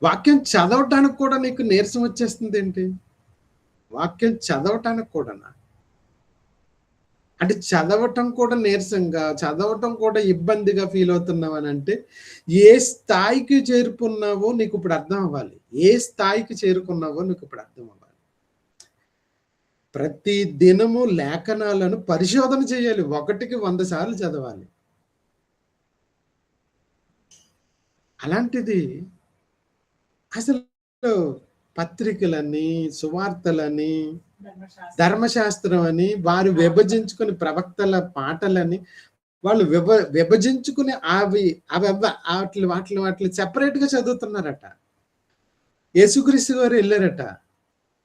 వాక్యం చదవటానికి కూడా నీకు నీరసం వచ్చేస్తుంది ఏంటి? వాక్యం చదవటానికి కూడానా? అంటే చదవటం కూడా నీరసంగా, చదవటం కూడా ఇబ్బందిగా ఫీల్ అవుతున్నావు అని అంటే ఏ స్థాయికి చేరుకున్నావో నీకు ఇప్పుడు అర్థం అవ్వాలి. ఏ స్థాయికి చేరుకున్నావో నీకు ఇప్పుడు అర్థం అవ్వాలి. ప్రతి దినము లేఖనాలను పరిశోధన చేయాలి. 1కి 100 సార్లు చదవాలి. అలాంటిది అసలు పత్రికలని, సువార్తలని, ధర్మశాస్త్రం అని, వారు విభజించుకుని ప్రవక్తల పాటలని వాళ్ళు విభజించుకుని వాటిని సెపరేట్ గా చదువుతున్నారట. యేసుక్రీస్తు గారు వెళ్ళారట.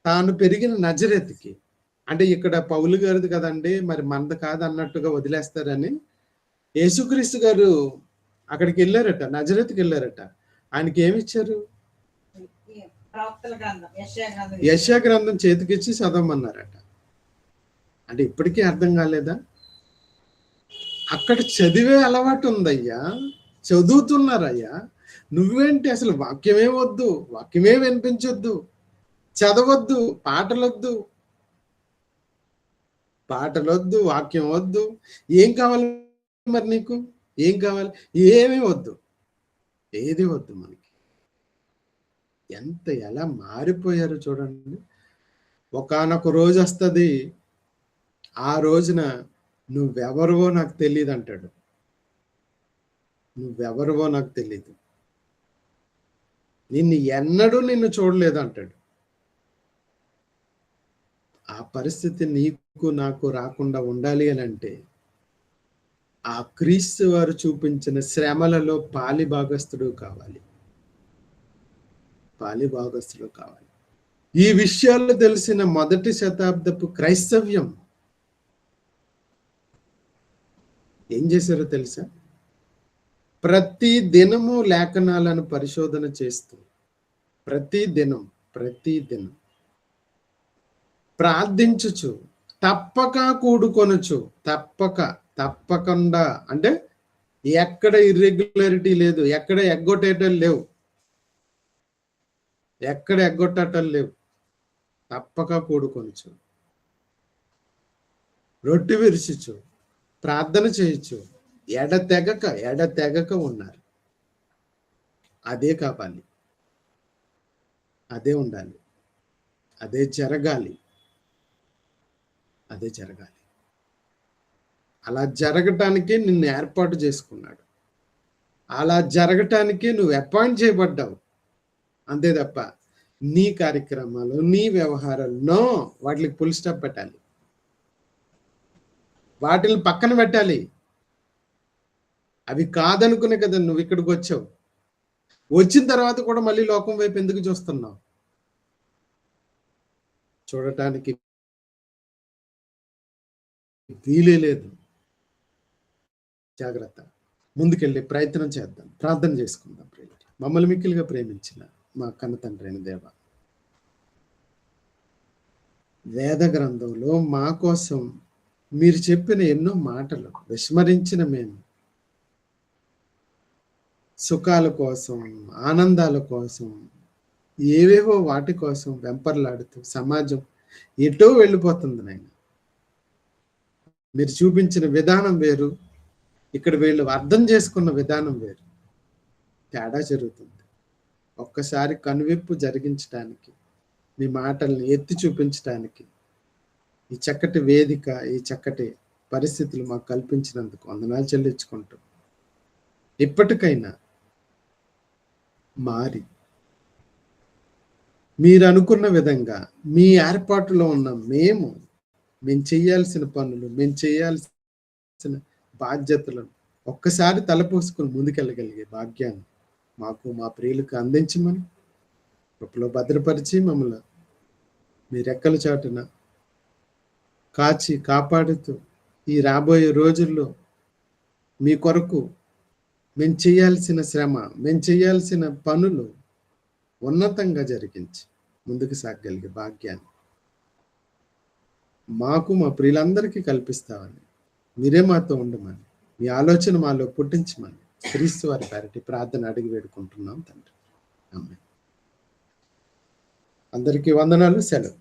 తాను పెరిగిన నజరేతుకి. అంటే ఇక్కడ పౌలు గారిది కదండి, మరి మనది కాదు అన్నట్టుగా వదిలేస్తారని యేసుక్రీస్తు గారు అక్కడికి వెళ్ళారట, నజరేతుకి వెళ్ళారట. ఆయనకి ఏమి ఇచ్చారు? యెషయా గ్రంథం చేతికిచ్చి చదవమన్నారట. అంటే ఇప్పటికీ అర్థం కాలేదా? అక్కడ చదివే అలవాటు ఉందయ్యా, చదువుతున్నారయ్యా. నువ్వేంటి అసలు వాక్యమే వద్దు, వాక్యమే వినిపించొద్దు, చదవద్దు, పాటలొద్దు, వాక్యం వద్దు. ఏం కావాలి మరి నీకు? ఏం కావాలి? ఏమీ వద్దు, ఏది వద్దు మనకి. ఎలా మారిపోయారు చూడండి. ఒకానొక రోజు వస్తుంది, ఆ రోజున నువ్వెవరివో నాకు తెలియదు అంటాడు. నువ్వెవరివో నాకు తెలియదు, నిన్ను చూడలేదు అంటాడు. ఆ పరిస్థితి నీకు నాకు రాకుండా ఉండాలి అని అంటే ఆ క్రీస్తు వారు చూపించిన శ్రమలలో పాలి భాగస్థుడు కావాలి. ఈ విషయాలు తెలిసిన మొదటి శతాబ్దపు క్రైస్తవ్యం ఏం చేశారో తెలుసా? ప్రతి దినము లేఖనాలను పరిశోధన చేస్తూ, ప్రతి దినం ప్రార్థించుచు, తప్పక కూడుకొనుచు, తప్పకుండా అంటే ఎక్కడ ఇర్రెగ్యులారిటీ లేదు, ఎక్కడ ఎగ్గొట్టేటలు లేవు, తప్పక కూడుకొనుచు, రొట్టె విరుచుచు, ప్రార్థన చేయొచ్చు, ఎడతెగక ఉన్నారు. అదే కావాలి, అదే ఉండాలి, అదే జరగాలి. అలా జరగటానికే నిన్ను ఏర్పాటు చేసుకున్నాడు, అలా జరగటానికే నువ్వు అపాయింట్ చేయబడ్డావు. అంతే తప్ప నీ కార్యక్రమాలు, నీ వ్యవహారాలు వాటికి ఫుల్ స్టాప్ పెట్టాలి, వాటిని పక్కన పెట్టాలి. అవి కాదనుకునే కదా నువ్వు ఇక్కడికి వచ్చావు. వచ్చిన తర్వాత కూడా మళ్ళీ లోకం వైపు ఎందుకు చూస్తున్నావు? చూడటానికి వీలే లేదు. జాగ్రత్త, ముందుకెళ్ళే ప్రయత్నం చేద్దాం, ప్రార్థన చేసుకుందాం. మమ్మల్ని మిక్కిలిగా ప్రేమించిన మా కన్న తండ్రి అయిన దేవ, వేద గ్రంథంలో మా కోసం మీరు చెప్పిన ఎన్నో మాటలు విస్మరించిన మేము సుఖాల కోసం, ఆనందాల కోసం, ఏవేవో వాటి కోసం వెంపర్లాడుతూ సమాజం ఎటో వెళ్ళిపోతుంది నాయన. మీరు చూపించిన విధానం వేరు, ఇక్కడ వీళ్ళు అర్థం చేసుకున్న విధానం వేరు, తేడా జరుగుతుంది. ఒక్కసారి కనువిప్పు జరిగించడానికి, మీ మాటల్ని ఎత్తి చూపించడానికి ఈ చక్కటి వేదిక, ఈ చక్కటి పరిస్థితులు మాకు కల్పించినందుకు వందనాలు చెల్లించుకుంటూ, ఇప్పటికైనా మారి మీరు అనుకున్న విధంగా మీ ఏర్పాటులో ఉన్న మేము చేయాల్సిన పనులు, మేము చేయాల్సిన బాధ్యతలను ఒక్కసారి తలపోసుకుని ముందుకెళ్ళగలిగే భాగ్యాన్ని మాకు, మా ప్రియులకు అందించమని కృపలో భద్రపరిచి మమ్మల్ని మీ రెక్కల చాటున కాచి కాపాడుతూ ఈ రాబోయే రోజుల్లో మీ కొరకు మేము చేయాల్సిన శ్రమ, మేము చేయాల్సిన పనులు ఉన్నతంగా జరిగించి ముందుకు సాగగలిగే భాగ్యాన్ని మాకు, మా ప్రియులందరికీ కల్పిస్తామని, మీరే మాతో ఉండమని, మీ ఆలోచన మాలో పుట్టించమని క్రీస్తు వారి పేరటి ప్రార్థన అడిగి వేడుకుంటున్నాం తండ్రి. ఆమేన్. అందరికీ వందనాలు, సెలవు.